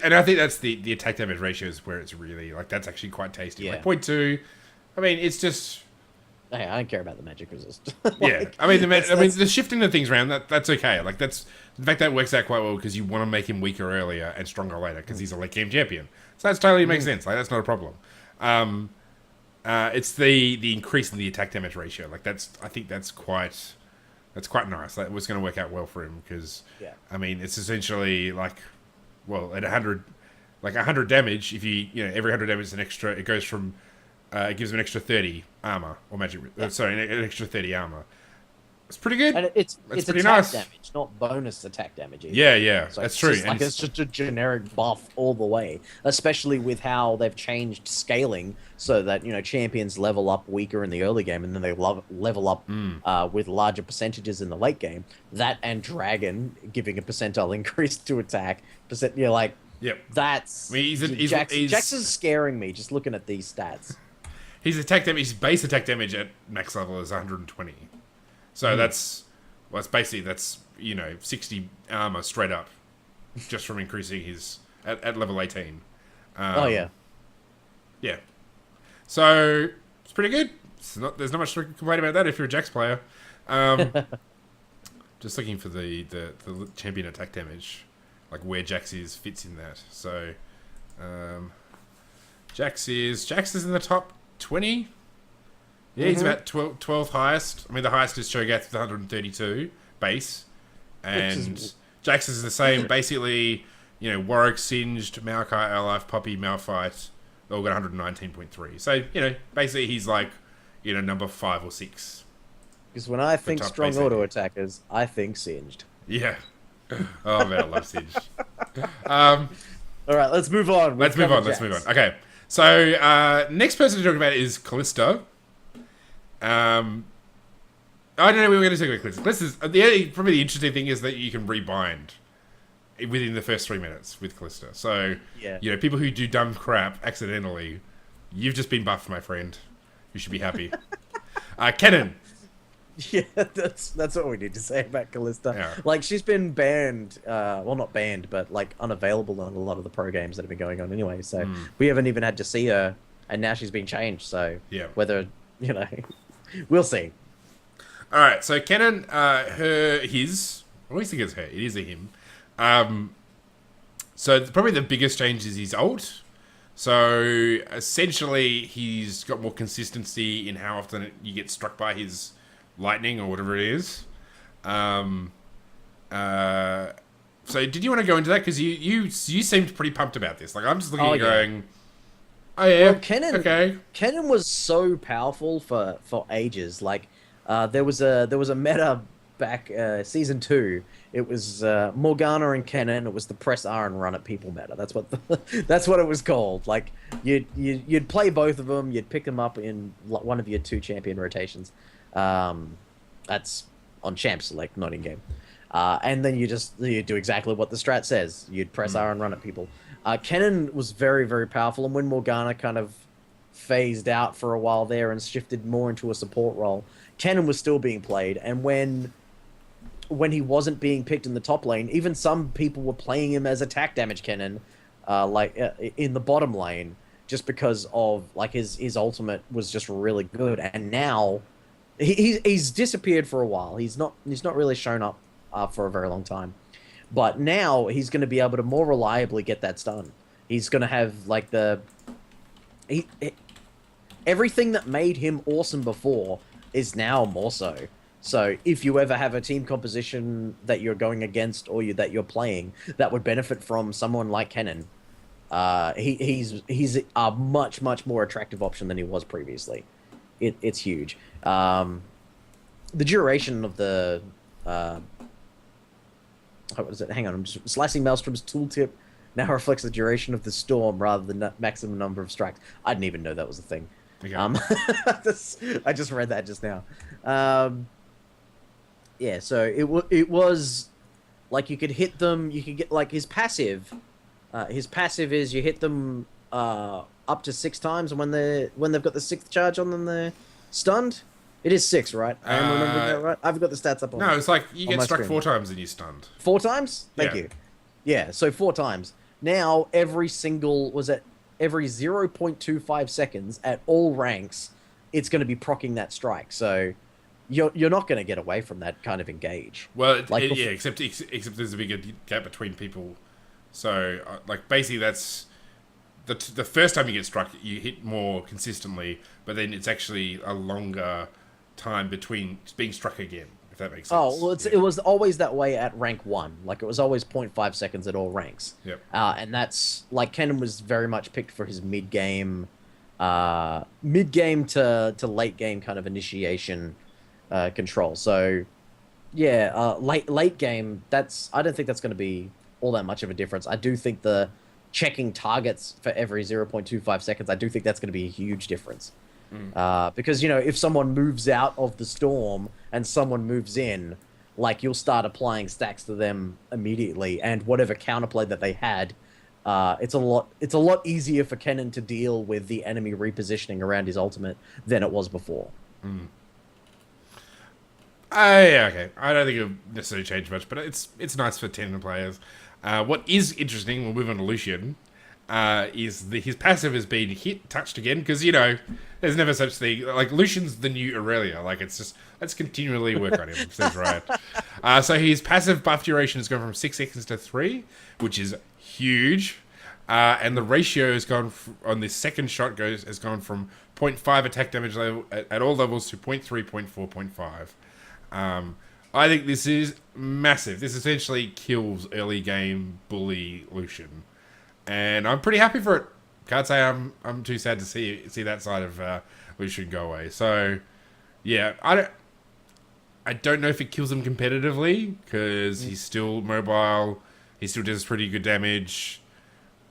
And I think that's the attack damage ratio is where it's really... Like, that's actually quite tasty. Like, 0.2... I mean, it's just... Hey, I don't care about the magic resist. I mean, the shifting the things around, that's okay. Like, that's... In fact, that works out quite well because you want to make him weaker earlier and stronger later because he's a late game champion. So that's totally makes sense. Like, that's not a problem. It's the increase in the attack damage ratio. Like, I think that's quite nice. That was going to work out well for him because, I mean, it's essentially like, well, at 100 damage, if you every 100 damage is an extra, it goes from, it gives him an extra 30 armor or magic. Sorry, an extra 30 armor. It's pretty good. And it's pretty attack nice. damage, not bonus attack damage. Either. Yeah, so that's true. It's just a generic buff all the way, especially with how they've changed scaling so that champions level up weaker in the early game and then they level up with larger percentages in the late game. That and Dragon giving a percentile increase to attack. Yep. That's I mean, Jax is scaring me just looking at these stats. his attack damage, his base attack damage at max level is 120. So that's that's 60 armor straight up, just from increasing his at level 18. Oh yeah. Yeah. So it's pretty good. There's not much to complain about that if you're a Jax player. Just looking for the champion attack damage, like where Jax fits in that. So Jax is in the top 20. Yeah, he's about 12th highest. I mean, the highest is Cho'Gath with 132 base, and Jax is the same. Basically, Warwick, Singed, Maokai, Alive, Poppy, Malphite, they all got 119.3. So basically he's like number 5 or 6. Because when I think strong auto attackers, I think Singed. Yeah. Oh man, I love Singed. All right, let's move on. Let's move on. Okay. So next person to talk about is Callisto. I don't know. We were going to talk about Callisto. This is probably the interesting thing is that you can rebind within the first 3 minutes with Callisto. So people who do dumb crap accidentally, you've just been buffed, my friend. You should be happy. Kennen. Yeah, that's what we need to say about Callisto. Yeah. Like, she's been banned, well, not banned, but like unavailable on a lot of the pro games that have been going on anyway. So we haven't even had to see her, and now she's been changed. So whether we'll see. All right, so Kennen, I always think it's her. It is a him. So probably the biggest change is his ult. So essentially, he's got more consistency in how often you get struck by his lightning or whatever it is. So did you want to go into that? Because you seemed pretty pumped about this. Like, I'm just looking at going, oh yeah, well, Kennen was so powerful for ages. Like, there was a meta back season 2. It was Morgana and Kennen. It was the press R and run at people meta. That's what that's what it was called. Like, you'd play both of them. You'd pick them up in one of your 2 champion rotations. That's on champ select, not in game. And then you do exactly what the strat says. You'd press R and run at people. Kennen was very, very powerful, and when Morgana kind of phased out for a while there and shifted more into a support role, Kennen was still being played. And when he wasn't being picked in the top lane, even some people were playing him as attack damage Kennen, in the bottom lane, just because of like his ultimate was just really good. And now he's disappeared for a while. He's not really shown up for a very long time. But now he's going to be able to more reliably get that stun. He's going to have like everything that made him awesome before is now more so. So if you ever have a team composition that you're going against or that you're playing that would benefit from someone like Kennen, he's a much more attractive option than he was previously. It's huge. The duration of the what was it? Hang on, I'm just slicing Maelstrom's tooltip now reflects the duration of the storm rather than the maximum number of strikes. I didn't even know that was a thing. Okay. I just read that just now. Yeah, so it was like you could hit them. You could get like his passive. His passive is you hit them up to 6 times, and when they've got the 6th charge on them, they're stunned. It is 6, right? I am remembering that right. I've got the stats up on. No, it's like you get struck screen. 4 times and you're stunned. 4 times? Thank you. Yeah, so 4 times. Now every 0.25 seconds at all ranks, it's going to be proccing that strike. So you're not going to get away from that kind of engage. Well, except there's a bigger gap between people. So like basically that's the first time you get struck, you hit more consistently, but then it's actually a longer time between being struck again, if that makes sense. Oh, well, it was always that way at rank 1. Like, it was always 0.5 seconds at all ranks. Yep. And that's, like, Kennen was very much picked for his mid-game to late game kind of initiation control. So, yeah, late game, I don't think that's going to be all that much of a difference. I do think the checking targets for every 0.25 seconds, I do think that's going to be a huge difference. Because, if someone moves out of the storm and someone moves in, like, you'll start applying stacks to them immediately, and whatever counterplay that they had It's a lot easier for Kennen to deal with the enemy repositioning around his ultimate than it was before. Yeah, okay. I don't think it'll necessarily change much, but it's nice for 10 players. What is interesting, we'll move on to Lucian, is his passive has been touched again, because, there's never such thing. Like, Lucian's the new Aurelia. Like, it's just, let's continually work on him, says Riot. So his passive buff duration has gone from 6 seconds to 3, which is huge. And the ratio has gone, on this second shot, has gone from 0.5 attack damage level at all levels to 0.3, 0.4, 0.5. I think this is massive. This essentially kills early game bully Lucian, and I'm pretty happy for it. Can't say I'm too sad to see that side of Lucian go away. So yeah, I don't know if it kills him competitively, because he's still mobile. He still does pretty good damage,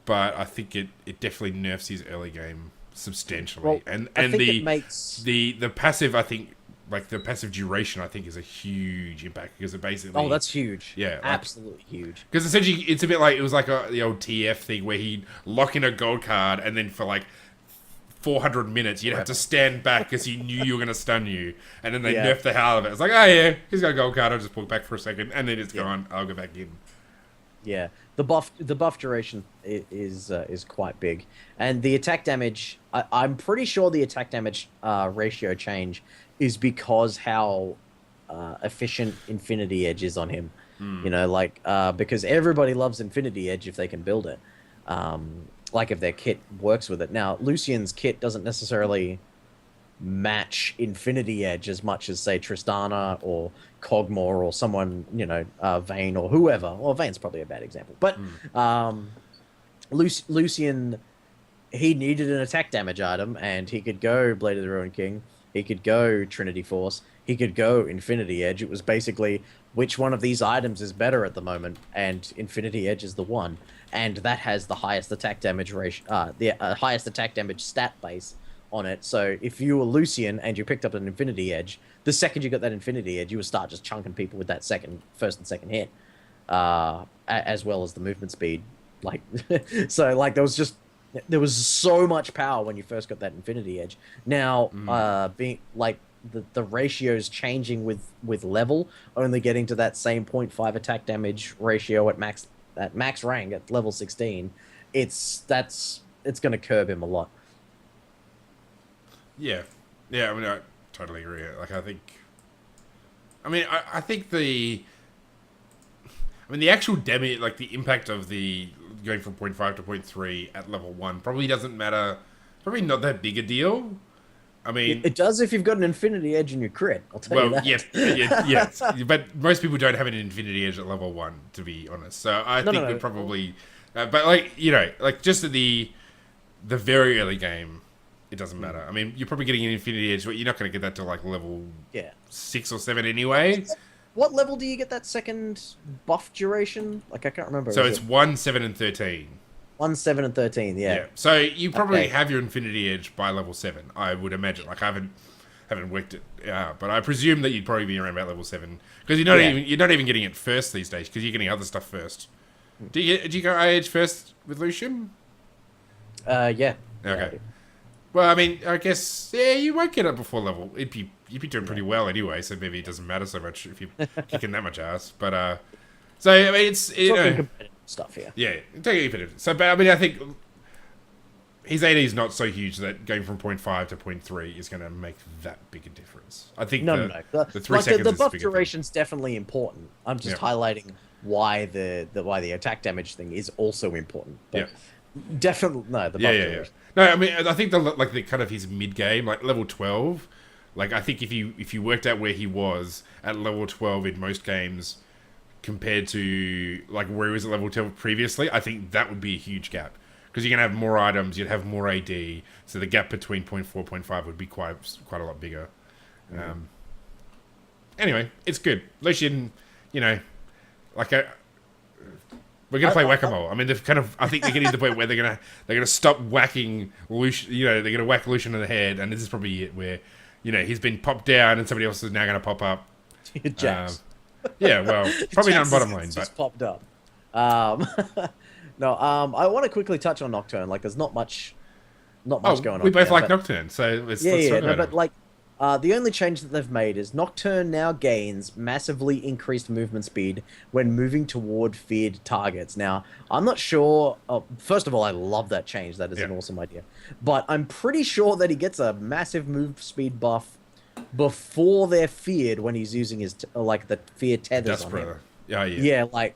but I think it definitely nerfs his early game substantially. Well, and I think the it makes the passive, I think. Like, the passive duration, I think, is a huge impact, because it basically... Oh, that's huge. Yeah. Absolutely huge. Because essentially, it's a bit like... It was like the old TF thing, where he'd lock in a gold card, and then for, like, 400 minutes, you'd have to stand back because he knew you were going to stun you. And then they nerfed the hell out of it. It's like, oh, yeah, he's got a gold card, I'll just pull back for a second, and then it's gone. I'll go back in. Yeah. The buff duration is quite big. And the attack damage... I'm pretty sure the attack damage ratio change is because how efficient Infinity Edge is on him. Because everybody loves Infinity Edge if they can build it. Like, if their kit works with it. Now, Lucian's kit doesn't necessarily match Infinity Edge as much as, say, Tristana or Kog'Maw or someone, Vayne or whoever. Well, Vayne's probably a bad example. But Lucian, he needed an attack damage item, and he could go Blade of the Ruined King. He could go Trinity Force. He could go Infinity Edge. It was basically which one of these items is better at the moment, and Infinity Edge is the one. And that has the highest attack damage ratio, the highest attack damage stat base on it. So if you were Lucian and you picked up an Infinity Edge, the second you got that Infinity Edge, you would start just chunking people with that first and second hit, as well as the movement speed. Like, so like there was so much power when you first got that Infinity Edge. Now, being like the ratios changing with level, only getting to that same 0.5 attack damage ratio at max rank at level 16, it's going to curb him a lot. Yeah, I mean, I totally agree. Like, I think the actual damage, like the impact of the going from 0.5 to 0.3 at level 1 probably doesn't matter. Probably not that big a deal. I mean, it does if you've got an Infinity Edge in your crit. I'll tell you that. Yes. But most people don't have an Infinity Edge at level 1, to be honest. So I think we probably, but like just at the very early game, it doesn't matter. I mean, you're probably getting an Infinity Edge, but you're not going to get that to like level 6 or 7 anyway. What level do you get that second buff duration? Like, I can't remember. So it's 1, 7, and 13. 1, 7, and 13, yeah. So you probably have your Infinity Edge by level 7, I would imagine. Like, I haven't worked it out, but I presume that you'd probably be around about level 7. Because you're not even getting it first these days, because you're getting other stuff first. Do you go IH first with Lucian? Yeah. Okay. Well, I mean, I guess, you won't get it before level. You'd be doing pretty well anyway, so maybe it doesn't matter so much if you're kicking that much ass. But, so, I mean, it's... competitive stuff here. Yeah, totally competitive. So, but, I mean, I think his AD is not so huge that going from 0.5 to 0.3 is going to make that big a difference. I think No. The 3 seconds the is buff bigger duration's definitely important. I'm just highlighting why the attack damage thing is also important. But definitely, no, the buff duration. No, I mean, I think the kind of his mid game, like level 12. Like, I think if you worked out where he was at level 12 in most games compared to like where he was at level 12 previously, I think that would be a huge gap, because you're gonna have more items, you'd have more AD, so the gap between 0.4, 0.5 would be quite a lot bigger. Anyway, it's good. Lucian, like we're gonna play whack-a-mole. I mean, I think they're getting to the point where they're gonna stop whacking Lucian. They're gonna whack Lucian in the head, and this is probably it, where he's been popped down, and somebody else is now gonna pop up. Jax. Yeah, well, probably not bottom lane, but just popped up. No, I want to quickly touch on Nocturne. Like, there's not Oh, much going we on both here, like but Nocturne, so let's yeah, talk yeah, no, about but him. like, the only change that they've made is Nocturne now gains massively increased movement speed when moving toward feared targets. Now, I'm not sure. First of all, I love that change. That is Yeah, an awesome idea. But I'm pretty sure that he gets a massive move speed buff before they're feared when he's using his like the fear tethers Dust on him. Brother. Yeah, yeah. Yeah, like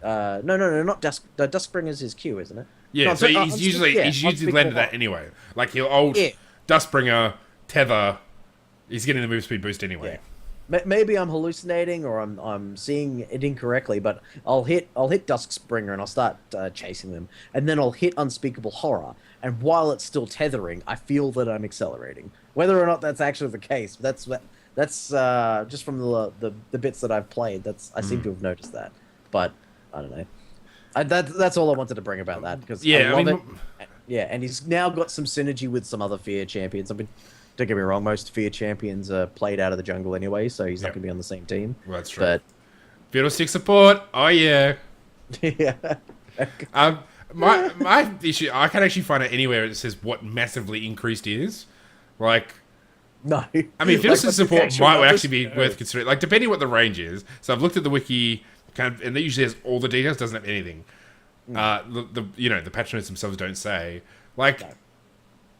no, not Dusk. The Duskbringer's his Q, isn't it? No, Yeah, so yeah, he's usually Unspeakable landed that Horror. anyway. Like he'll ult Yeah, Dustbringer, Tether. He's getting the move speed boost anyway. yeah. Maybe I'm hallucinating or I'm seeing it incorrectly, but I'll hit Duskbringer and I'll start chasing them, and then I'll hit Unspeakable Horror, and while it's still tethering, I feel that I'm accelerating. Whether or not that's actually the case, that's just from the bits that I've played. I seem to have noticed that, but I don't know. That's all I wanted to bring about that because I Yeah, I love it. mean, Yeah, and he's now got some synergy with some other Fear champions. Don't get me wrong, most Fear champions are played out of the jungle anyway, so he's not yep, going to be on the same team. well, that's true. But Fiddlestick support. Oh yeah. yeah, Um, my issue, I can't actually find it anywhere that says what massively increased is. Like, no. I mean, Like, Fiddlestick what's the support actual might numbers? actually be worth considering. Like, depending what the range is. So I've looked at the wiki, and it usually has all the details, doesn't have anything. The patch notes themselves don't say. Like,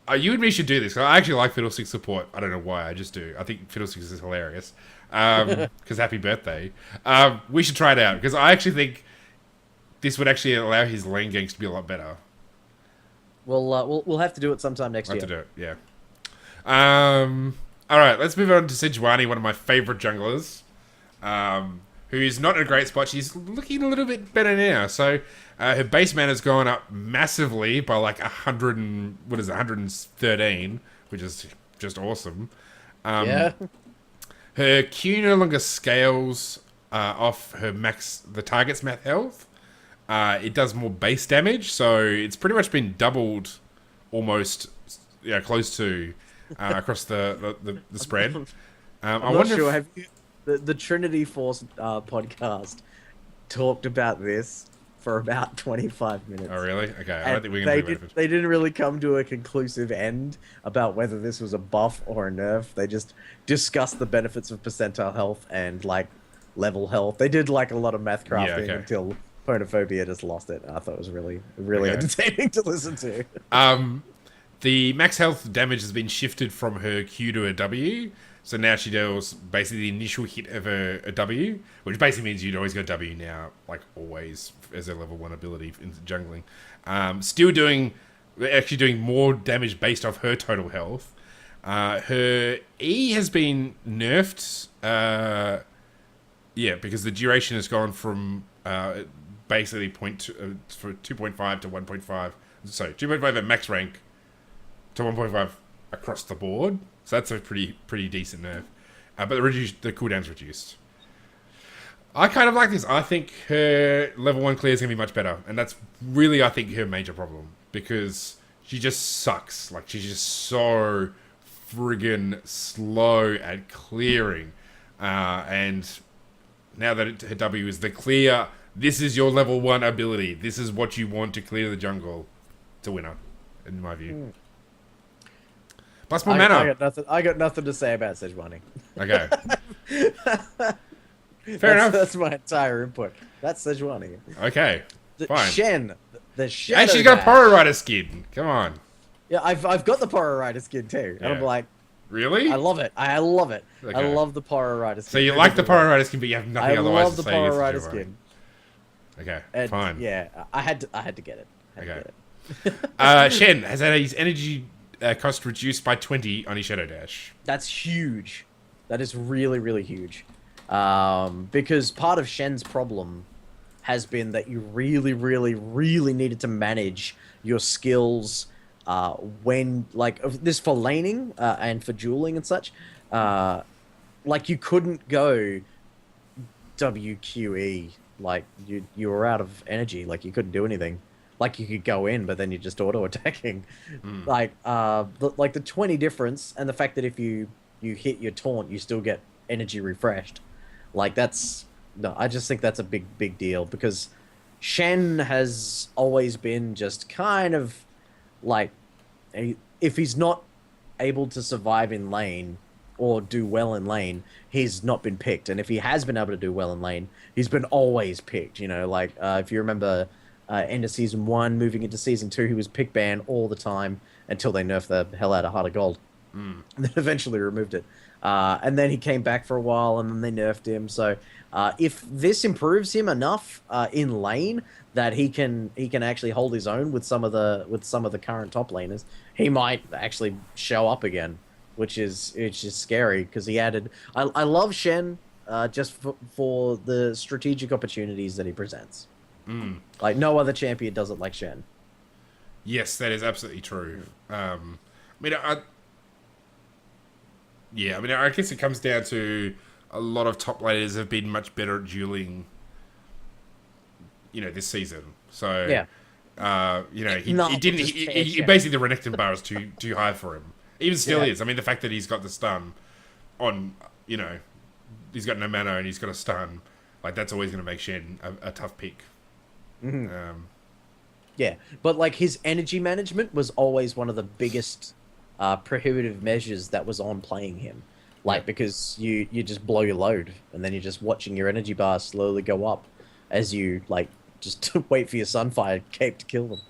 No. you and me should do this. I actually like Fiddlestick support. I don't know why, I just do. I think Fiddlestick is hilarious. Because happy birthday. We should try it out, because I actually think this would actually allow his lane ganks to be a lot better. We'll have to do it sometime next I'll year. have to do it, yeah. All right, let's move on to Sejuani, one of my favorite junglers, who is not in a great spot. She's looking a little bit better now. So her base mana has gone up massively by like 113, which is just awesome. Yeah. Her Q no longer scales off the target's max health. It does more base damage, so it's pretty much been doubled, almost, close to across the spread. I I'm not wonder sure. if, Have you the Trinity Force podcast talked about this for about 25 minutes? oh really? Okay, I And don't think we're gonna do it. they didn't really come to a conclusive end about whether this was a buff or a nerf. They just discussed the benefits of percentile health and like level health. They did like a lot of math crafting okay. until Phonophobia just lost it. I thought it was really Okay. entertaining to listen to. The max health damage has been shifted from her Q to her W. So now she deals basically the initial hit of a W, which basically means you'd always go W now, like always, as a level 1 ability in jungling. Actually doing more damage based off her total health. Her E has been nerfed, because the duration has gone from basically for 2.5 to 1.5. Sorry, 2.5 at max rank to 1.5 across the board. So that's a pretty decent nerf. But the cooldown's reduced. I kind of like this. I think her level 1 clear is going to be much better. And that's really, I think, her major problem. Because she just sucks. Like, she's just so friggin' slow at clearing. And now that her W is the clear, this is your level 1 ability. This is what you want to clear the jungle. It's a winner, in my view. Plus more mana. I got nothing to say about Sejuani. Okay. Fair enough. That's my entire input. That's Sejuani. Okay. Fine. Shen, the Shadow And she's got a Dash. Poro Rider skin. Come on. Yeah, I've got the Poro Rider skin too, and I'm Yeah. like, Really? I love it. I love it. I Okay. love the Poro Rider skin. So you like the Poro Rider skin, but you have nothing I otherwise love to the say Poro against Rider Sejuani. skin. Okay. And Fine. yeah, I had to get it. Shen has had his energy cost reduced by 20 on his Shadow Dash. That's huge. That is really, really huge. Because part of Shen's problem has been that you really, really, really needed to manage your skills when, like, this for laning and for dueling and such. Like, you couldn't go WQE. Like, you were out of energy. Like, you couldn't do anything. Like, you could go in, but then you're just auto-attacking. Like, the 20 difference, and the fact that if you hit your taunt, you still get energy refreshed. Like, I just think that's a big deal, because Shen has always been just kind of like, if he's not able to survive in lane or do well in lane, he's not been picked. And if he has been able to do well in lane, he's been always picked. You know, like if you remember end of season 1, moving into season 2, he was pick ban all the time until they nerfed the hell out of Heart of Gold. And then eventually removed it. And then he came back for a while, and then they nerfed him. So if this improves him enough in lane that he can actually hold his own with some of the current top laners, he might actually show up again, which is scary because he added. I love Shen just for the strategic opportunities that he presents. Like no other champion does it like Shen. Yes, that is absolutely true. I mean, I guess it comes down to a lot of top laners have been much better at dueling, this season. So, Yeah. he didn't. He basically the Renekton bar is too high for him. Even still is. I mean, the fact that he's got the stun on, he's got no mana and he's got a stun, like that's always going to make Shen a tough pick. Yeah, but like his energy management was always one of the biggest prohibitive measures that was on playing him. Like, because you just blow your load, and then you're just watching your energy bar slowly go up as you, like, just wait for your Sunfire cape to kill them.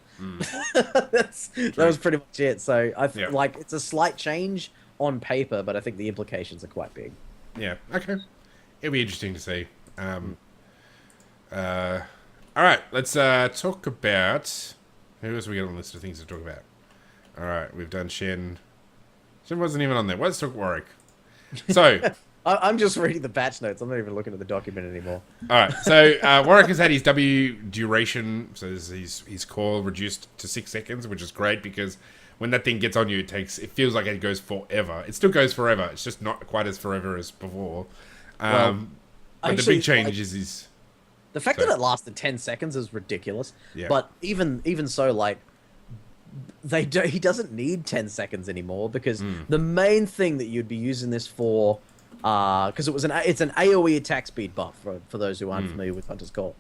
That was pretty much it. So, like, it's a slight change on paper, but I think the implications are quite big. Yeah, okay. It'll be interesting to see. Alright, let's talk about... Who else we got on the list of things to talk about? Alright, we've done Shen. Shen wasn't even on there. Let's talk Warwick. So... I'm just reading the patch notes. I'm not even looking at the document anymore. Alright, so Warwick has had his W duration, so his core reduced to 6 seconds, which is great because when that thing gets on you, it feels like it goes forever. It still goes forever. It's just not quite as forever as before. But the big change is his... The fact that it lasted 10 seconds is ridiculous. Yeah. But even so, like, he doesn't need 10 seconds anymore because the main thing that you'd be using this for, because it's an AoE attack speed buff for those who aren't familiar with Hunter's Call.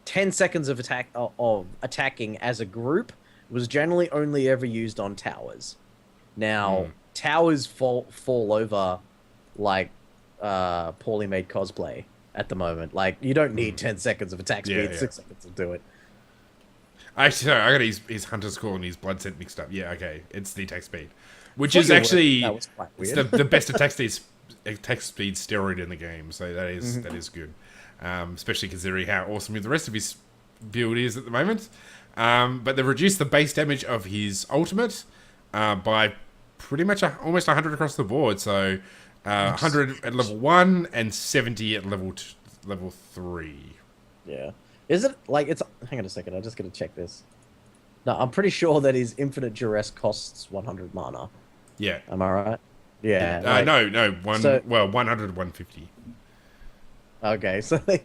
10 seconds of attacking as a group was generally only ever used on towers. Now towers fall over like poorly made cosplay at the moment. Like, you don't need 10 seconds of attack speed. 6 seconds will do it. Actually, sorry, I got his Hunter's Call and his Blood Scent mixed up. Yeah, okay. It's the attack speed. Which is actually... That was quite weird. It's the best attack speed steroid in the game. So that is good. Especially considering how awesome the rest of his build is at the moment. But they've reduced the base damage of his ultimate by pretty much almost 100 across the board. So 100 at level 1 and 70 at level 3. Yeah. Is it like it's... Hang on a second. I'm just going to check this. No, I'm pretty sure that his Infinite Duress costs 100 mana. Yeah. Am I right? Yeah. No. 100, 150. Okay, so they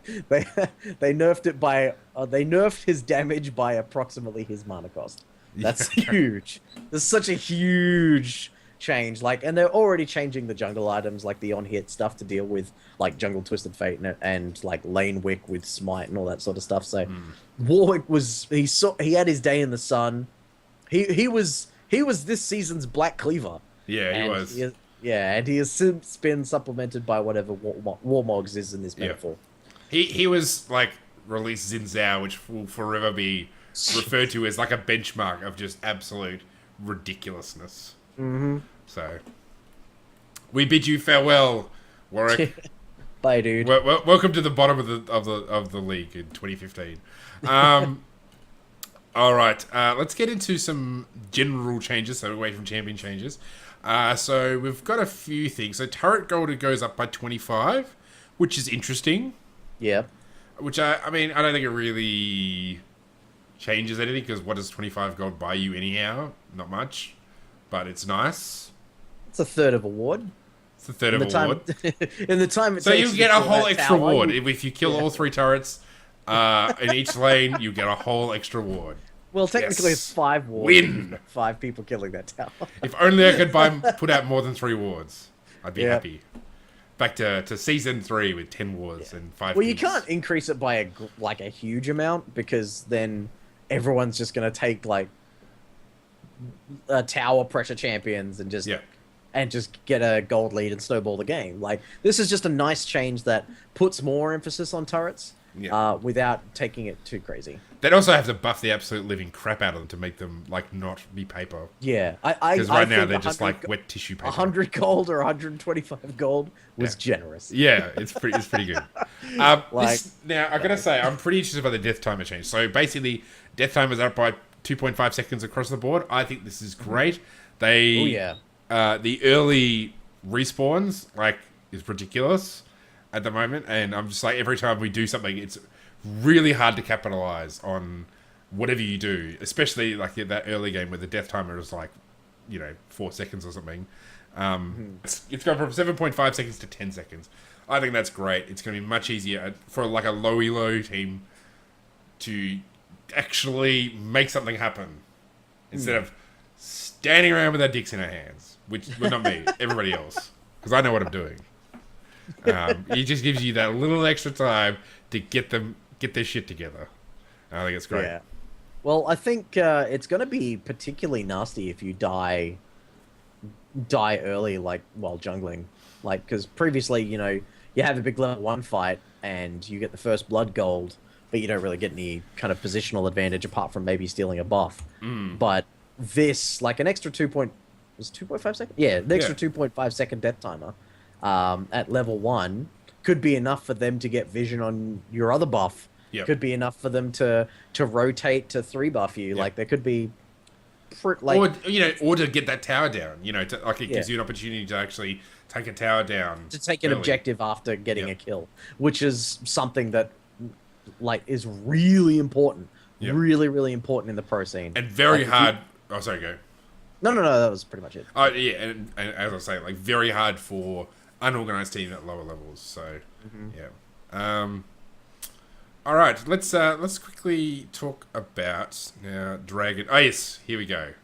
nerfed it by... they nerfed his damage by approximately his mana cost. That's huge. There's such a huge change. Like, and they're already changing the jungle items, like the on-hit stuff to deal with, like, Jungle Twisted Fate and like Lane Wick with Smite and all that sort of stuff. So Warwick was... He had his day in the sun. He was this season's Black Cleaver. Yeah, he was. And he has since been supplemented by whatever Warmogs is in this metaphor. He was like released Xin Zhao, which will forever be referred to as like a benchmark of just absolute ridiculousness. So we bid you farewell, Warwick. Bye, dude. Welcome to the bottom of the league in 2015. All right, let's get into some general changes, so away from champion changes. So we've got a few things. So turret gold goes up by 25, which is interesting. Yeah. Which I mean, I don't think it really changes anything because what does 25 gold buy you anyhow? Not much, but it's nice. It's a third of a ward. It's a third of a ward. In the time it so takes you get a whole extra tower, ward. If you kill all 3 turrets in each lane, you get a whole extra ward. Well, technically it's 5 wards. Win! 5 people killing that tower. If only I could put out more than 3 wards, I'd be happy. back to season 3 with 10 wars and 5. Well, you gigs. can't increase it by a huge amount because then everyone's just gonna take like tower pressure champions and just Yeah. get a gold lead and snowball the game. Like this is just a nice change that puts more emphasis on turrets without taking it too crazy. They'd also have to buff the absolute living crap out of them to make them like not be paper. Yeah, Because right now they're just like wet tissue paper. 100 gold or 125 gold was generous. Yeah, it's pretty good. Now I gotta say, I'm pretty interested by the death timer change. So basically, death timers are up by 2.5 seconds across the board. I think this is great. The early respawns is ridiculous at the moment, and I'm just like, every time we do something, it's really hard to capitalize on whatever you do, especially like that early game where the death timer is 4 seconds or something. It's gone from 7.5 seconds to 10 seconds. I think that's great. It's going to be much easier for like a low elo team to actually make something happen instead of standing around with our dicks in our hands, which well, not me, everybody else, because I know what I'm doing. It just gives you that little extra time to get their shit together. I think it's great. Yeah. Well, I think it's going to be particularly nasty if you die early, while jungling. Because previously, you have a big level 1 fight and you get the first blood gold, but you don't really get any kind of positional advantage apart from maybe stealing a buff. But this, an extra 2.5 seconds? Yeah, the extra 2.5 second death timer at level 1 could be enough for them to get vision on your other buff. Yep. Could be enough for them to rotate to 3 buff you. Yep. There could be... or to get that tower down. It gives you an opportunity to actually take a tower down. To take an objective after getting a kill. Which is something that is really important. Yep. Really, really important in the pro scene. And very hard... Oh, sorry, go. No, that was pretty much it. Oh, yeah, and as I was saying, very hard for unorganized team at lower levels. So, yeah. All right, let's quickly talk about now Dragon. Oh yes, here we go.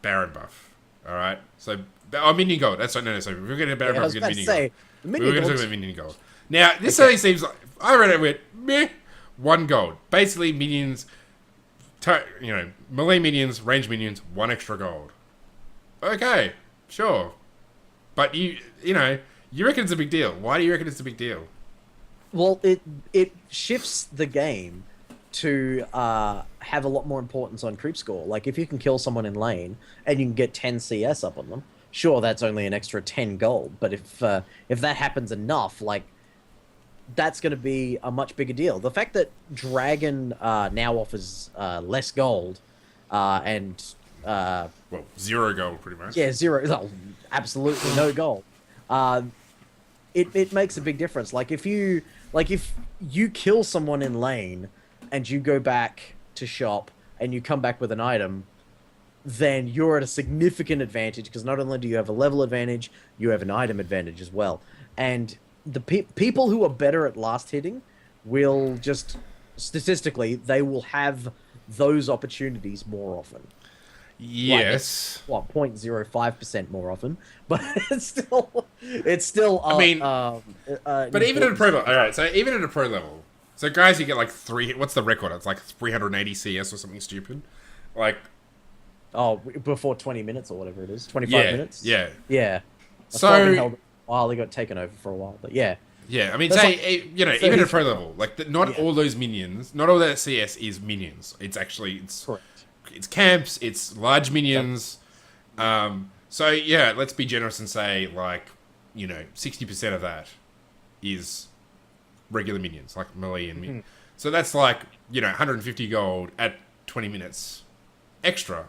Baron buff. All right, so minion gold. That's no. So we're getting a Baron buff. I was about to say, we're going to talk about minion gold. Now this only seems like I read it with meh, 1 gold. Basically, minions. Melee minions, range minions, 1 extra gold. Okay, sure. But you reckon it's a big deal. Why do you reckon it's a big deal? Well, it shifts the game to have a lot more importance on creep score. If you can kill someone in lane and you can get 10 CS up on them, sure, that's only an extra 10 gold. But if that happens enough, that's going to be a much bigger deal. The fact that Dragon now offers less gold and... 0 gold, pretty much. Yeah, 0. No, absolutely no gold. It makes a big difference. If you kill someone in lane and you go back to shop and you come back with an item, then you're at a significant advantage because not only do you have a level advantage, you have an item advantage as well. And the people who are better at last hitting will just statistically they will have those opportunities more often. Yes. 0.05% more often, but it's still. I mean, but even at a pro level, all right. So even at a pro level, so guys, you get 3. What's the record? It's 380 CS or something stupid, before 20 minutes or whatever it is, 25 minutes. Yeah. So held while he got taken over for a while, but yeah. Yeah, I mean, even at a pro level, not all those minions, not all that CS is minions. It's actually correct. It's camps, it's large minions. So yeah, let's be generous and say 60% of that is regular minions, like melee and minions. So that's 150 gold at 20 minutes extra.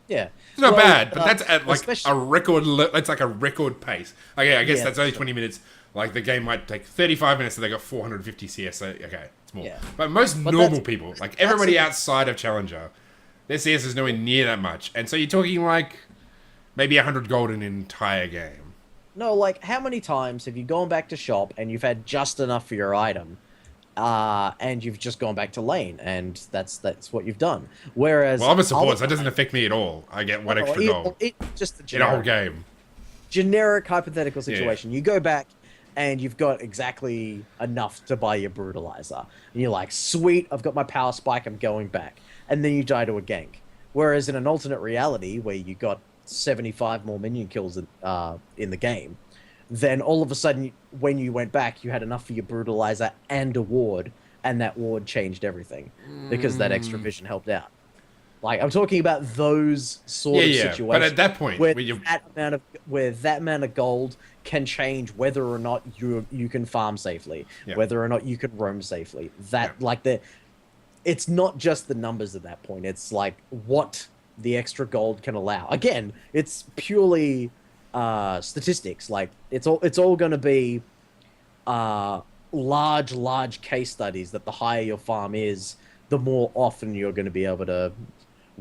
Yeah, it's not bad, but that's at a record. That's a record pace. Okay, I guess that's only 20 minutes. The game might take 35 minutes, so they got 450 CS. So, okay, it's more. Yeah. But most normal people, everybody outside of Challenger, their CS is nowhere near that much. And so you're talking maybe 100 gold in an entire game. No, how many times have you gone back to shop and you've had just enough for your item, and you've just gone back to lane, and that's what you've done. Whereas, I'm a support, so that doesn't affect me at all. I get 1 extra gold just the in a whole game. Generic hypothetical situation. You go back and you've got exactly enough to buy your brutalizer. And you're like, sweet, I've got my power spike, I'm going back. And then you die to a gank. Whereas in an alternate reality where you got 75 more minion kills in the game, then all of a sudden, when you went back, you had enough for your brutalizer and a ward, and that ward changed everything because that extra vision helped out. Like, I'm talking about those sort of situations. But at that point, where when that amount of gold can change whether or not you can farm safely, whether or not you can roam safely. It's not just the numbers at that point. It's like what the extra gold can allow. Again, it's purely statistics. Like it's all going to be large case studies that the higher your farm is, the more often you're going to be able to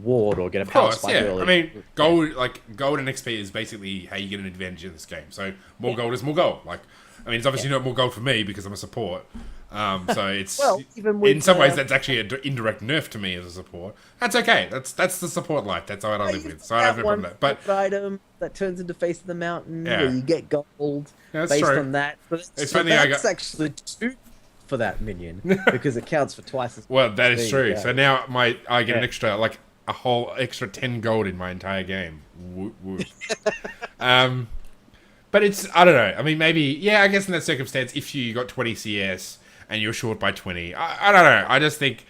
ward or get a power spike early. I mean, gold and XP is basically how you get an advantage in this game. So more gold is more gold. Like, I mean, it's obviously not more gold for me because I'm a support. So it's even with, in some ways that's actually an indirect nerf to me as a support. That's okay. That's the support life. That's what I live with. So I don't have no problem with that. But item that turns into Face of the Mountain where you get gold based on that. But it's funny that's actually 2 for that minion because it counts for twice as much. Well, that is true. Yeah. So now I get an extra, like a whole extra 10 gold in my entire game. Whoop, whoop. But it's, I don't know. I mean, maybe, I guess in that circumstance, if you got 20 CS and you're short by 20, I don't know. I just think,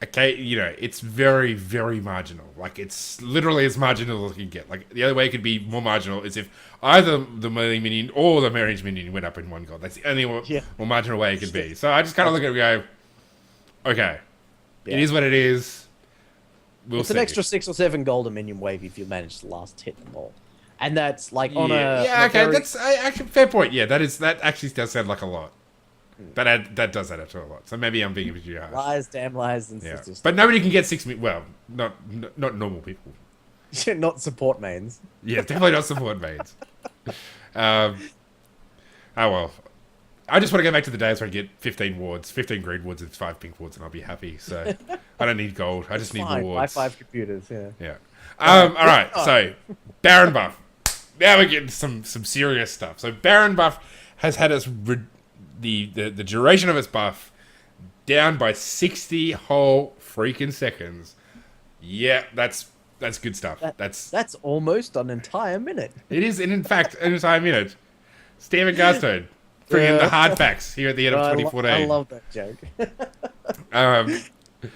okay, it's very, very marginal. Like, it's literally as marginal as you can get. Like, the other way it could be more marginal is if either the melee minion or the range minion went up in 1 gold. That's the only more marginal way it could be. So I just kind of look at it and go, okay, it is what it is. It's an extra 6 or 7 gold a minion wave if you manage to last hit them all. And that's like on that's actually fair point. Yeah, that actually does sound like a lot. But that does add up to a lot. So maybe I'm being a bit too harsh. Lies, damn lies, and statistics. But nobody can get 6 million. Well, not normal people. Not support mains. Yeah, definitely not support mains. Oh well. I just want to go back to the days where I get 15 wards, 15 green wards and 5 pink wards, and I'll be happy. So I don't need gold. I just need more wards. Buy 5 computers. Yeah. All right. So Baron buff. Now we're getting some serious stuff. So Baron buff has had us the duration of its buff down by 60 whole freaking seconds. Yeah, that's good stuff. That's almost an entire minute. It is, and in fact, an entire minute. Stephen Garstone bringing the hard facts here at the end of 2014. I love that joke.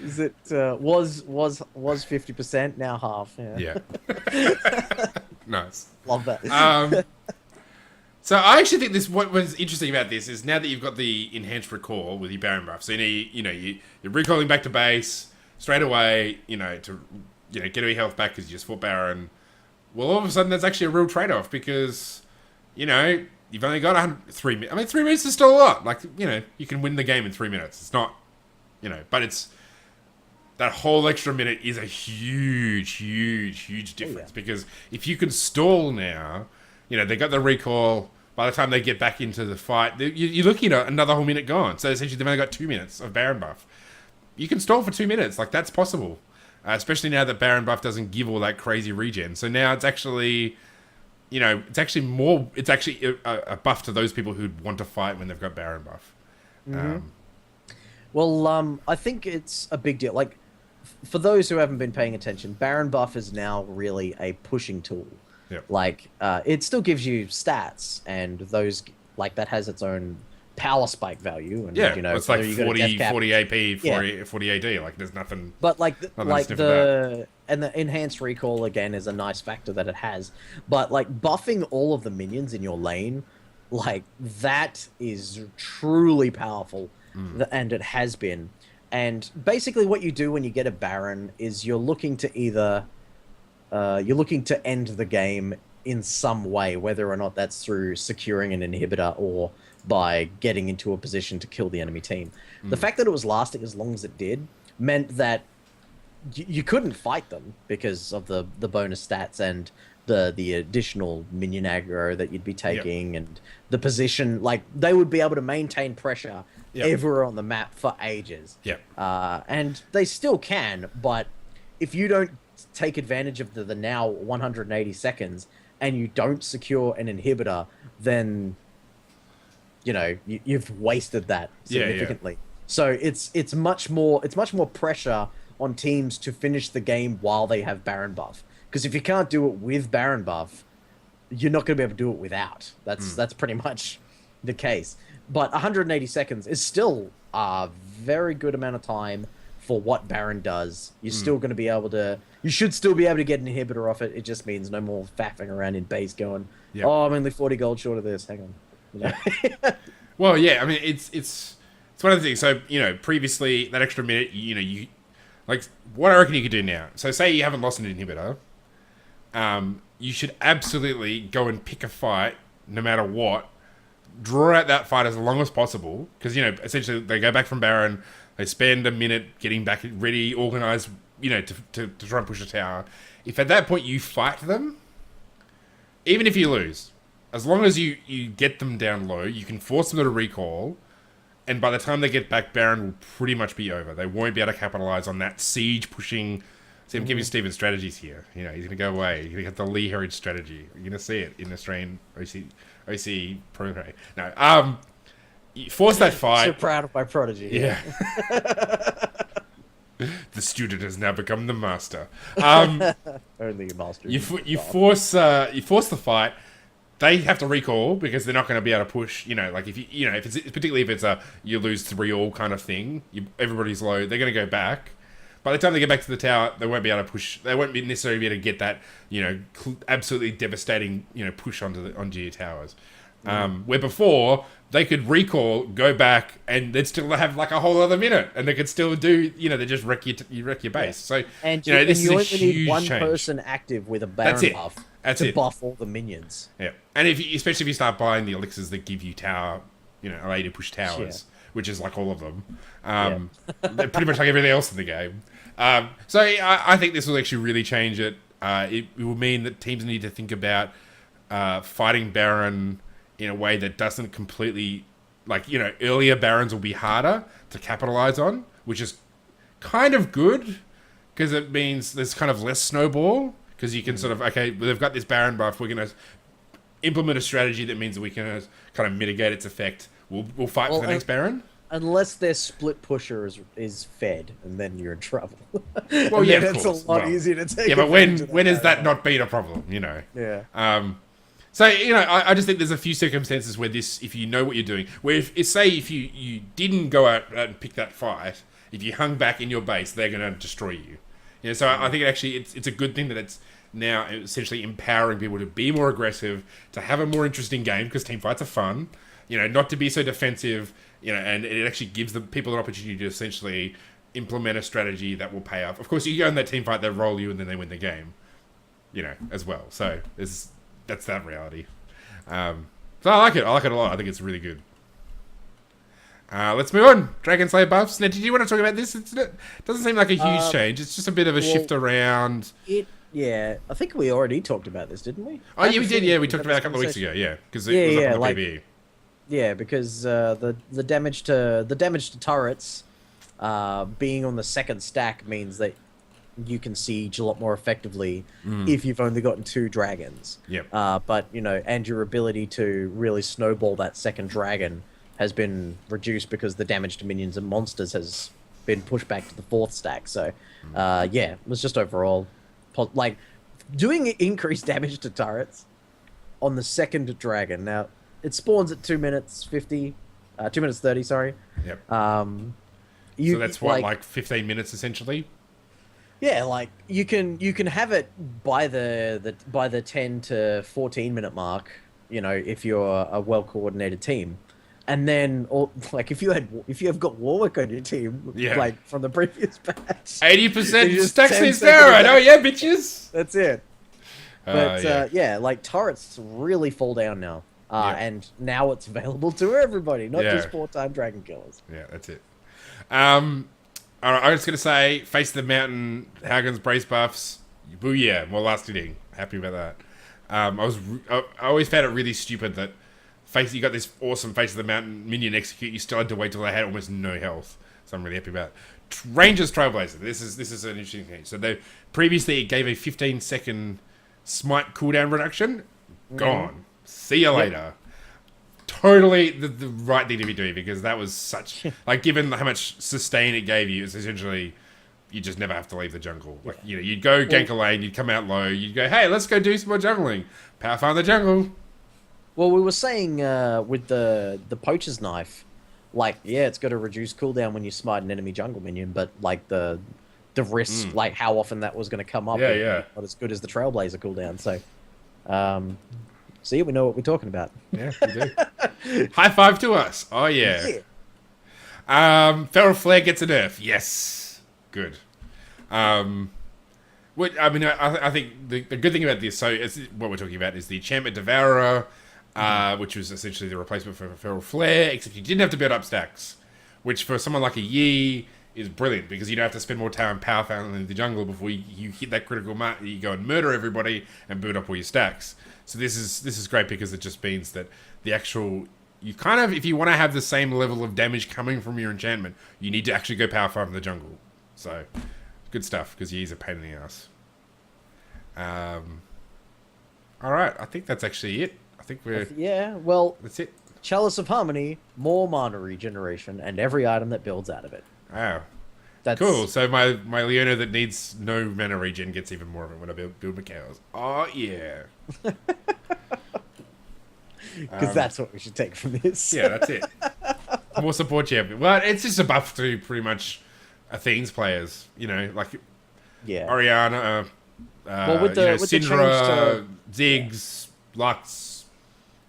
Is it was 50%, now half? Yeah. Nice. Love that. So I actually think what was interesting about this is now that you've got the enhanced recall with your Baron buff, so you're recalling back to base straight away, to get your health back because you just fought Baron. Well, all of a sudden that's actually a real trade-off because you've only got 3 minutes. I mean, 3 minutes is still a lot. Like, you can win the game in 3 minutes. It's not, but it's that whole extra minute is a huge difference because if you can stall now, they got the recall. By the time they get back into the fight, you're looking at another whole minute gone. So essentially, they've only got 2 minutes of Baron buff. You can stall for 2 minutes. Like, that's possible. Especially now that Baron buff doesn't give all that crazy regen. So now it's actually, it's actually a buff to those people who want to fight when they've got Baron buff. Mm-hmm. Well, I think it's a big deal. Like, for those who haven't been paying attention, Baron buff is now really a pushing tool. Yep. Like, it still gives you stats, and those, like, that has its own power spike value. And, it's like 40 AP, 40 AD. Like, there's nothing. But, the enhanced recall, again, is a nice factor that it has. But, like, buffing all of the minions in your lane, like, that is truly powerful. And it has been. And basically what you do when you get a Baron is you're looking to either... you're looking to end the game in some way, whether or not that's through securing an inhibitor or by getting into a position to kill the enemy team. The fact that it was lasting as long as it did meant that you couldn't fight them because of the bonus stats and the additional minion aggro that you'd be taking and the position. Like, they would be able to maintain pressure everywhere on the map for ages. And they still can, but if you don't take advantage of the now 180 seconds and you don't secure an inhibitor, then you've wasted that Yeah, significantly. So it's much more pressure on teams to finish the game while they have Baron buff. Because if you can't do it with Baron buff, you're not going to be able to do it without. That's pretty much the case. But 180 seconds is still a very good amount of time for what Baron does. You're still going to be able to... You should still be able to get an inhibitor off it. It just means no more faffing around in base going, oh, I'm only 40 gold short of this. Hang on. You know? Well, yeah, I mean, it's one of the things. So, previously, that extra minute, you... Like, what I reckon you could do now. So, say you haven't lost an inhibitor. You should absolutely go and pick a fight, no matter what. Draw out that fight as long as possible. Because, essentially, they go back from Baron... They spend a minute getting back ready, organized, to try and push a tower. If at that point you fight them, even if you lose, as long as you get them down low, you can force them to recall, and by the time they get back, Baron will pretty much be over. They won't be able to capitalize on that siege pushing. See, I'm giving Steven strategies here. He's going to go away. He's going to get the Lee Heritage strategy. You're going to see it in Australian OC Pro. No, you force that fight. So proud of my prodigy. Yeah. The student has now become the master. Only a master. You force the fight. They have to recall because they're not going to be able to push. Like if if it's particularly if it's a you lose 3-all kind of thing. Everybody's low. They're going to go back. By the time they get back to the tower, they won't be able to push. They won't be necessarily be able to get that absolutely devastating push onto your towers. Where before they could recall, go back, and they'd still have like a whole other minute, and they could still do, they just wreck your base. So and this you is a only need huge one change. Person active with a Baron buff to buff all the minions. Yeah, and especially if you start buying the elixirs that give you tower, allow you to push towers, which is like all of them. They're pretty much like everything else in the game. So I think this will actually really change it. It will mean that teams need to think about fighting Baron in a way that doesn't completely, earlier Barons will be harder to capitalize on, which is kind of good because it means there's kind of less snowball because you can sort of, okay, they've got this Baron buff, we're going to implement a strategy that means that we can kind of mitigate its effect. We'll fight for the next Baron. Unless their split pusher is fed, and then you're in trouble. Well, yeah, it's a lot easier to take. Yeah, but when has that not been a problem? Yeah. So, I just think there's a few circumstances where if you know what you're doing, where if you didn't go out and pick that fight, if you hung back in your base, they're going to destroy you. So I think it's a good thing that it's now essentially empowering people to be more aggressive, to have a more interesting game, because team fights are fun, not to be so defensive, and it actually gives the people an opportunity to essentially implement a strategy that will pay off. Of course, you go in that team fight, they roll you, and then they win the game, as well. So that's that reality. So I like it. I like it a lot. I think it's really good. Let's move on. Dragon Slayer buffs. Now, did you want to talk about this? It doesn't seem like a huge change. It's just a bit of a shift around. Yeah, I think we already talked about this, didn't we? Oh, yeah, we did. Yeah, we talked about it a couple of weeks ago. Yeah, because it was up on the PvE. Yeah, because the damage to turrets being on the second stack means that you can siege a lot more effectively if you've only gotten 2 dragons. Yep. But and your ability to really snowball that second dragon has been reduced because the damage to minions and monsters has been pushed back to the 4th stack. So, it was just overall doing increased damage to turrets on the second dragon. Now it spawns at 2 minutes 50, 2 minutes 30. Sorry. Yep. So that's what 15 minutes essentially. Yeah, you can have it by the 10 to 14 minute mark, if you're a well coordinated team, and then if you have got Warwick on your team, from the previous patch, 80% stacks in steroid. Oh yeah, bitches. That's it. But turrets really fall down now, and now it's available to everybody, not just 4-time dragon killers. Yeah, that's it. All right, I was going to say, Face of the Mountain, Haugen's brace buffs, booyah, more last hitting. Happy about that. I always found it really stupid that you got this awesome Face of the Mountain minion execute, you still had to wait till they had almost no health. So I'm really happy about it. Rangers Trailblazer, this is an interesting thing. So previously it gave a 15-second smite cooldown reduction. Gone. See you later. totally the right thing to be doing, because that was such like, given how much sustain it gave you, it's essentially you just never have to leave the jungle. Like, you know, you'd go gank a lane, you'd come out low, you'd go, hey, let's go do some more jungling. Power farm the jungle. Well, we were saying with the poacher's knife, like, yeah, it's got a reduced cooldown when you smite an enemy jungle minion, but like the risk, like how often that was going to come up, not as good as the Trailblazer cooldown. So, see, we know what we're talking about. Yeah, we do. High five to us. Oh yeah. Feral Flare gets a nerf. Yes, good. What I mean, I think the good thing about this, so it's, what we're talking about is the Enchantment Devourer, which was essentially the replacement for Feral Flare, except you didn't have to build up stacks, which for someone like a Yi is brilliant, because you don't have to spend more time power farming in the jungle before you hit that critical mark. You go and murder everybody and build up all your stacks. So this is great, because it just means that the actual, you kind of, if you want to have the same level of damage coming from your enchantment, you need to actually go power farm in the jungle. So good stuff, because Yi's a pain in the ass. All right, I think that's actually it. I think we're that's it. Chalice of Harmony, more mana regeneration, and every item that builds out of it. Wow. That's cool. So my Leona that needs no mana regen gets even more of it when I build my cows. Oh, yeah. Because that's what we should take from this. Yeah, that's it. More support champion. Well, it's just a buff to pretty much Athene's players. You know, like Oriana, with the Syndra, Ziggs, Lux,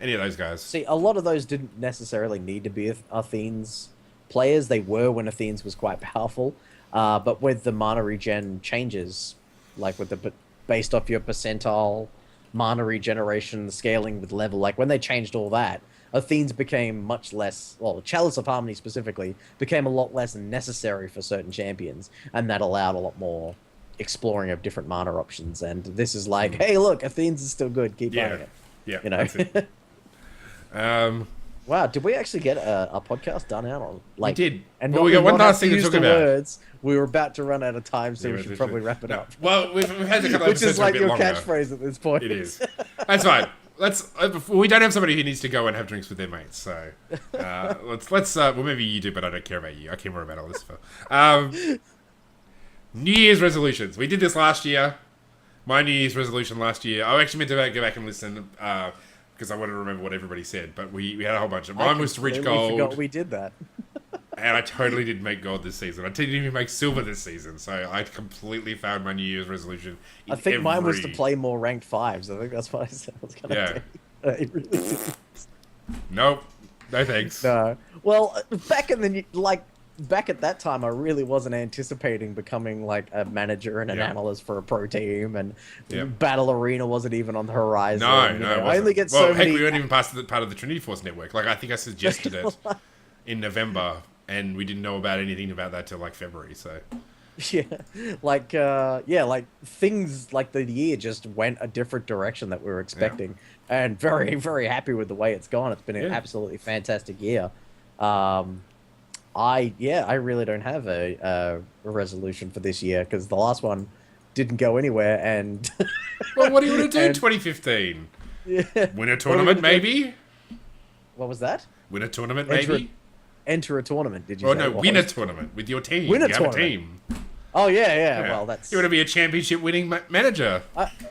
any of those guys. See, a lot of those didn't necessarily need to be Athene's players. They were when Athene's was quite powerful, but with the mana regen changes, like with the based off your percentile mana regeneration, scaling with level, like when they changed all that, Athene's became much less, well, Chalice of Harmony specifically became a lot less necessary for certain champions, and that allowed a lot more exploring of different mana options. And this is like, hey, look, Athene's is still good, keep buying it. Yeah, you know. That's it. Wow, did we actually get a podcast done out on? Like, we did. And we got one last thing to talk about. Words. We were about to run out of time, so we should probably wrap it up. Well, we've had a couple of which is like a bit your longer. catchphrase at this point. It is. That's fine. We don't have somebody who needs to go and have drinks with their mates, so let's well, maybe you do, but I don't care about you. I care more about all this stuff. New Year's resolutions. We did this last year. My New Year's resolution last year. I actually meant to go back and listen because I wanted to remember what everybody said, but we had a whole bunch of. Mine was to reach gold. I forgot we did that. And I totally didn't make gold this season. I didn't even make silver this season, so I completely found my New Year's resolution. I think mine was to play more ranked 5s. I think that's what I said I was going to do. It really didn't. Nope. No thanks. No. Well, back at that time, I really wasn't anticipating becoming like a manager and an analyst for a pro team, and Battle Arena wasn't even on the horizon. No, I only get so many. We weren't even past the part of the Trinity Force network. Like, I think I suggested it in November, and we didn't know about anything about that till like February. So like things like the year just went a different direction that we were expecting, and very, very happy with the way it's gone. It's been an absolutely fantastic year. I really don't have a resolution for this year, because the last one didn't go anywhere. And well, what do you want to do in 2015? Win a tournament, maybe. What was that? Win a tournament, maybe. Enter a tournament. Did you? Oh no, win a tournament with your team. Win a tournament. Have a team. Oh yeah. Well, that's. You want to be a championship winning manager.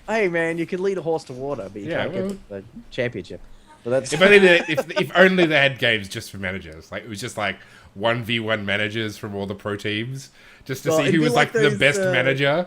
Hey man, you can lead a horse to water, but you can't get the championship. But that's if only they had games just for managers. Like, it was just like 1v1 managers from all the pro teams, just to see who was like the best manager.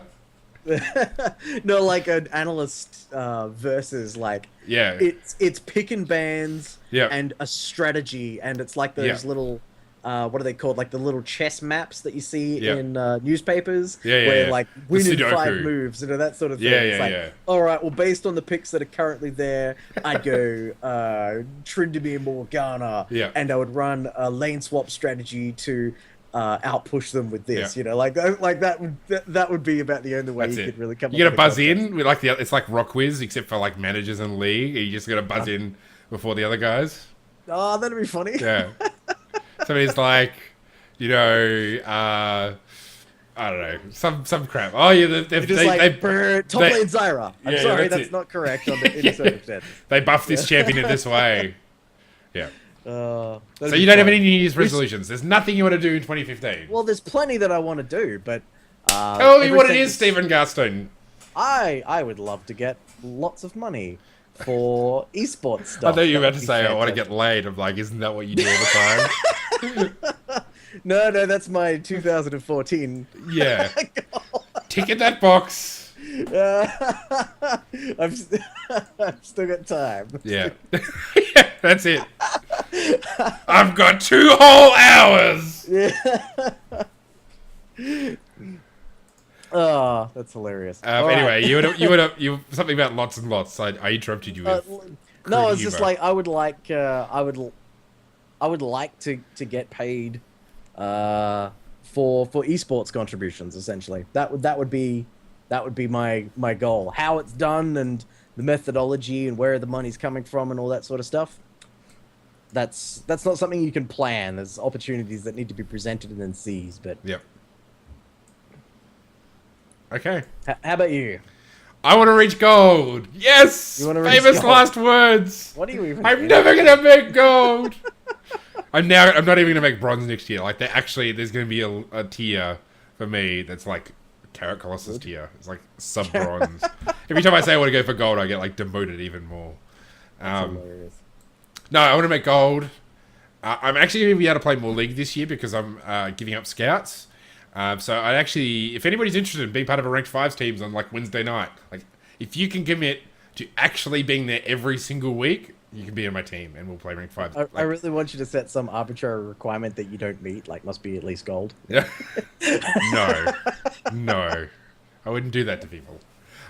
No, like an analyst versus like it's pick and bans and a strategy, and it's like those little what are they called, like the little chess maps that you see in newspapers where like win in 5 moves, you know, that sort of thing. It's like, all right, well, based on the picks that are currently there, I'd go Tryndamere Morgana, and I would run a lane swap strategy to outpush them with this, you know, like that would be about the only way you could really come. You gotta buzz in with like it's like Rock Quiz, except for like managers and league. You just gotta buzz in before the other guys. Oh, that'd be funny. Yeah. Somebody's like, you know, I don't know, some crap. Oh yeah, top lane Zyra. I'm sorry, that's not correct under any circumstances. They buff this champion in this way. Yeah. So you don't have any New Year's resolutions? There's nothing you want to do in 2015? Well, there's plenty that I want to do, but... Tell me what it is, Stephen Garstone. I would love to get lots of money for esports stuff. I thought you were about to say, I want to get laid. I'm like, isn't that what you do all the time? No, that's my 2014 Yeah. Tick in that box. I've still got time. Yeah. Yeah, that's it. I've got 2 whole hours. Yeah. Oh, that's hilarious. Anyway, right. you something about lots and lots. I interrupted you with. No, it's just like I would like to get paid for esports contributions. Essentially, that would be my goal. How it's done and the methodology and where the money's coming from and all that sort of stuff. That's not something you can plan. There's opportunities that need to be presented and then seized. But yep. Okay. How about you? I want to reach gold. Yes. Famous last words. What are you even? I'm never gonna make gold. I'm not even gonna make bronze next year. Like there's gonna be a tier for me that's like Carrot Colossus tier. It's like sub bronze. Every time I say I want to go for gold, I get like demoted even more. That's hilarious. No, I want to make gold. I'm actually going to be able to play more League this year because I'm giving up scouts. So I actually, if anybody's interested in being part of a ranked 5s teams on like Wednesday night, like if you can commit to actually being there every single week, you can be in my team and we'll play ranked 5s. I really want you to set some arbitrary requirement that you don't meet, like must be at least gold. Yeah. No, I wouldn't do that to people.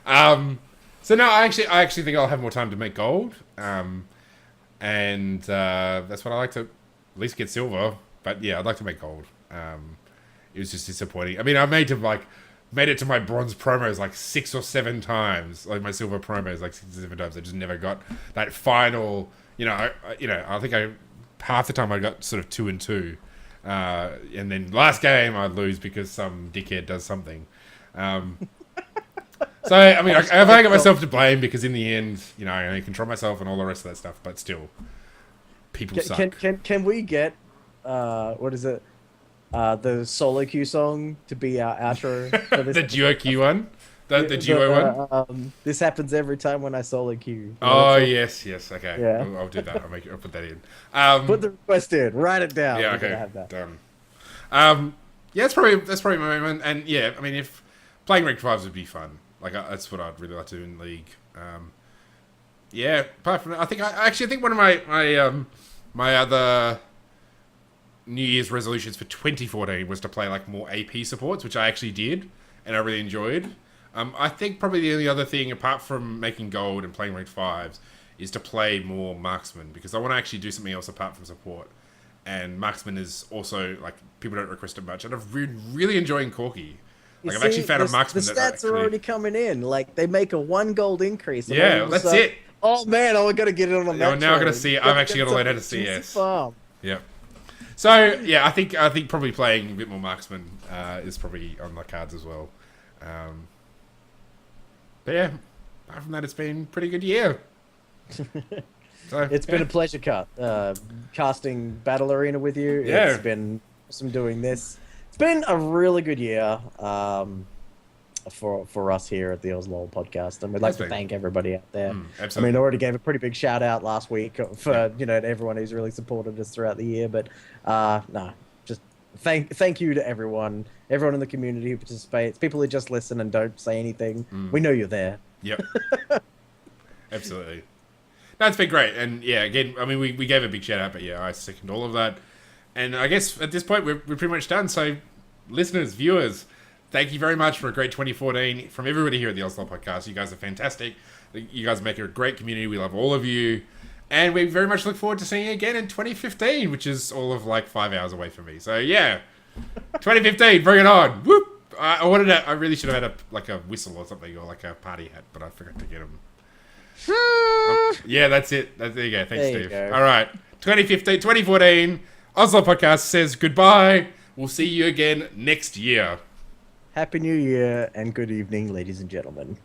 So no, I actually think I'll have more time to make gold. And that's what I like to at least get silver. But yeah, I'd like to make gold. It was just disappointing. I mean, I made it to my bronze promos like 6 or 7 times, like my silver promos like 6 or 7 times. I just never got that final. I think half the time I got sort of 2 and 2, and then last game I'd lose because some dickhead does something. So, I mean, I've only got myself to blame because in the end, I control myself and all the rest of that stuff, but still, people suck. Can we get, what is it, the solo queue song to be our outro for this? The duo queue one? The duo one? This happens every time when I solo queue. Oh, yes, okay. Yeah. I'll do that. I'll put that in. Put the request in. Write it down. Yeah, okay. Have that. Done. Yeah, that's probably my moment. And yeah, I mean, if playing ranked 5s would be fun. Like that's what I'd really like to do in League. Yeah. Apart from that, I think one of my other New Year's resolutions for 2014 was to play like more AP supports, which I actually did, and I really enjoyed. I think probably the only other thing apart from making gold and playing ranked 5s is to play more marksman because I want to actually do something else apart from support. And marksman is also like people don't request it much, and I've been really enjoying Corki. Like I've actually found a marksman. The stats are already coming in. Like they make a 1 gold increase. Yeah, that's it. Oh man, I got to get it on a match. Now I'm gonna see. I've actually got to learn how to CS. Yeah. So yeah, I think probably playing a bit more marksman is probably on the cards as well. But yeah, apart from that, it's been a pretty good year. So, it's been a pleasure, casting Battle Arena with you. Yeah. It's been awesome doing this. It's been a really good year for us here at the OzLoL podcast, and we'd like to thank everybody out there. I mean, I already gave a pretty big shout out last week for to everyone who's really supported us throughout the year, but no, just thank you to everyone in the community who participates, people who just listen and don't say anything. We know you're there. Yep. Absolutely. That's been great, and yeah, again, I mean, we gave a big shout out, but yeah, I second all of that. And I guess at this point, we're pretty much done. So, listeners, viewers, thank you very much for a great 2014 from everybody here at the OzLoL podcast. You guys are fantastic. You guys make a great community. We love all of you. And we very much look forward to seeing you again in 2015, which is all of like 5 hours away from me. So, yeah, 2015, bring it on. Whoop! I really should have had a whistle or something, or like a party hat, but I forgot to get them. Yeah, that's it. There you go. Thanks, Steve. All right. 2014, OzLoL Podcast says goodbye. We'll see you again next year. Happy New Year and good evening, ladies and gentlemen.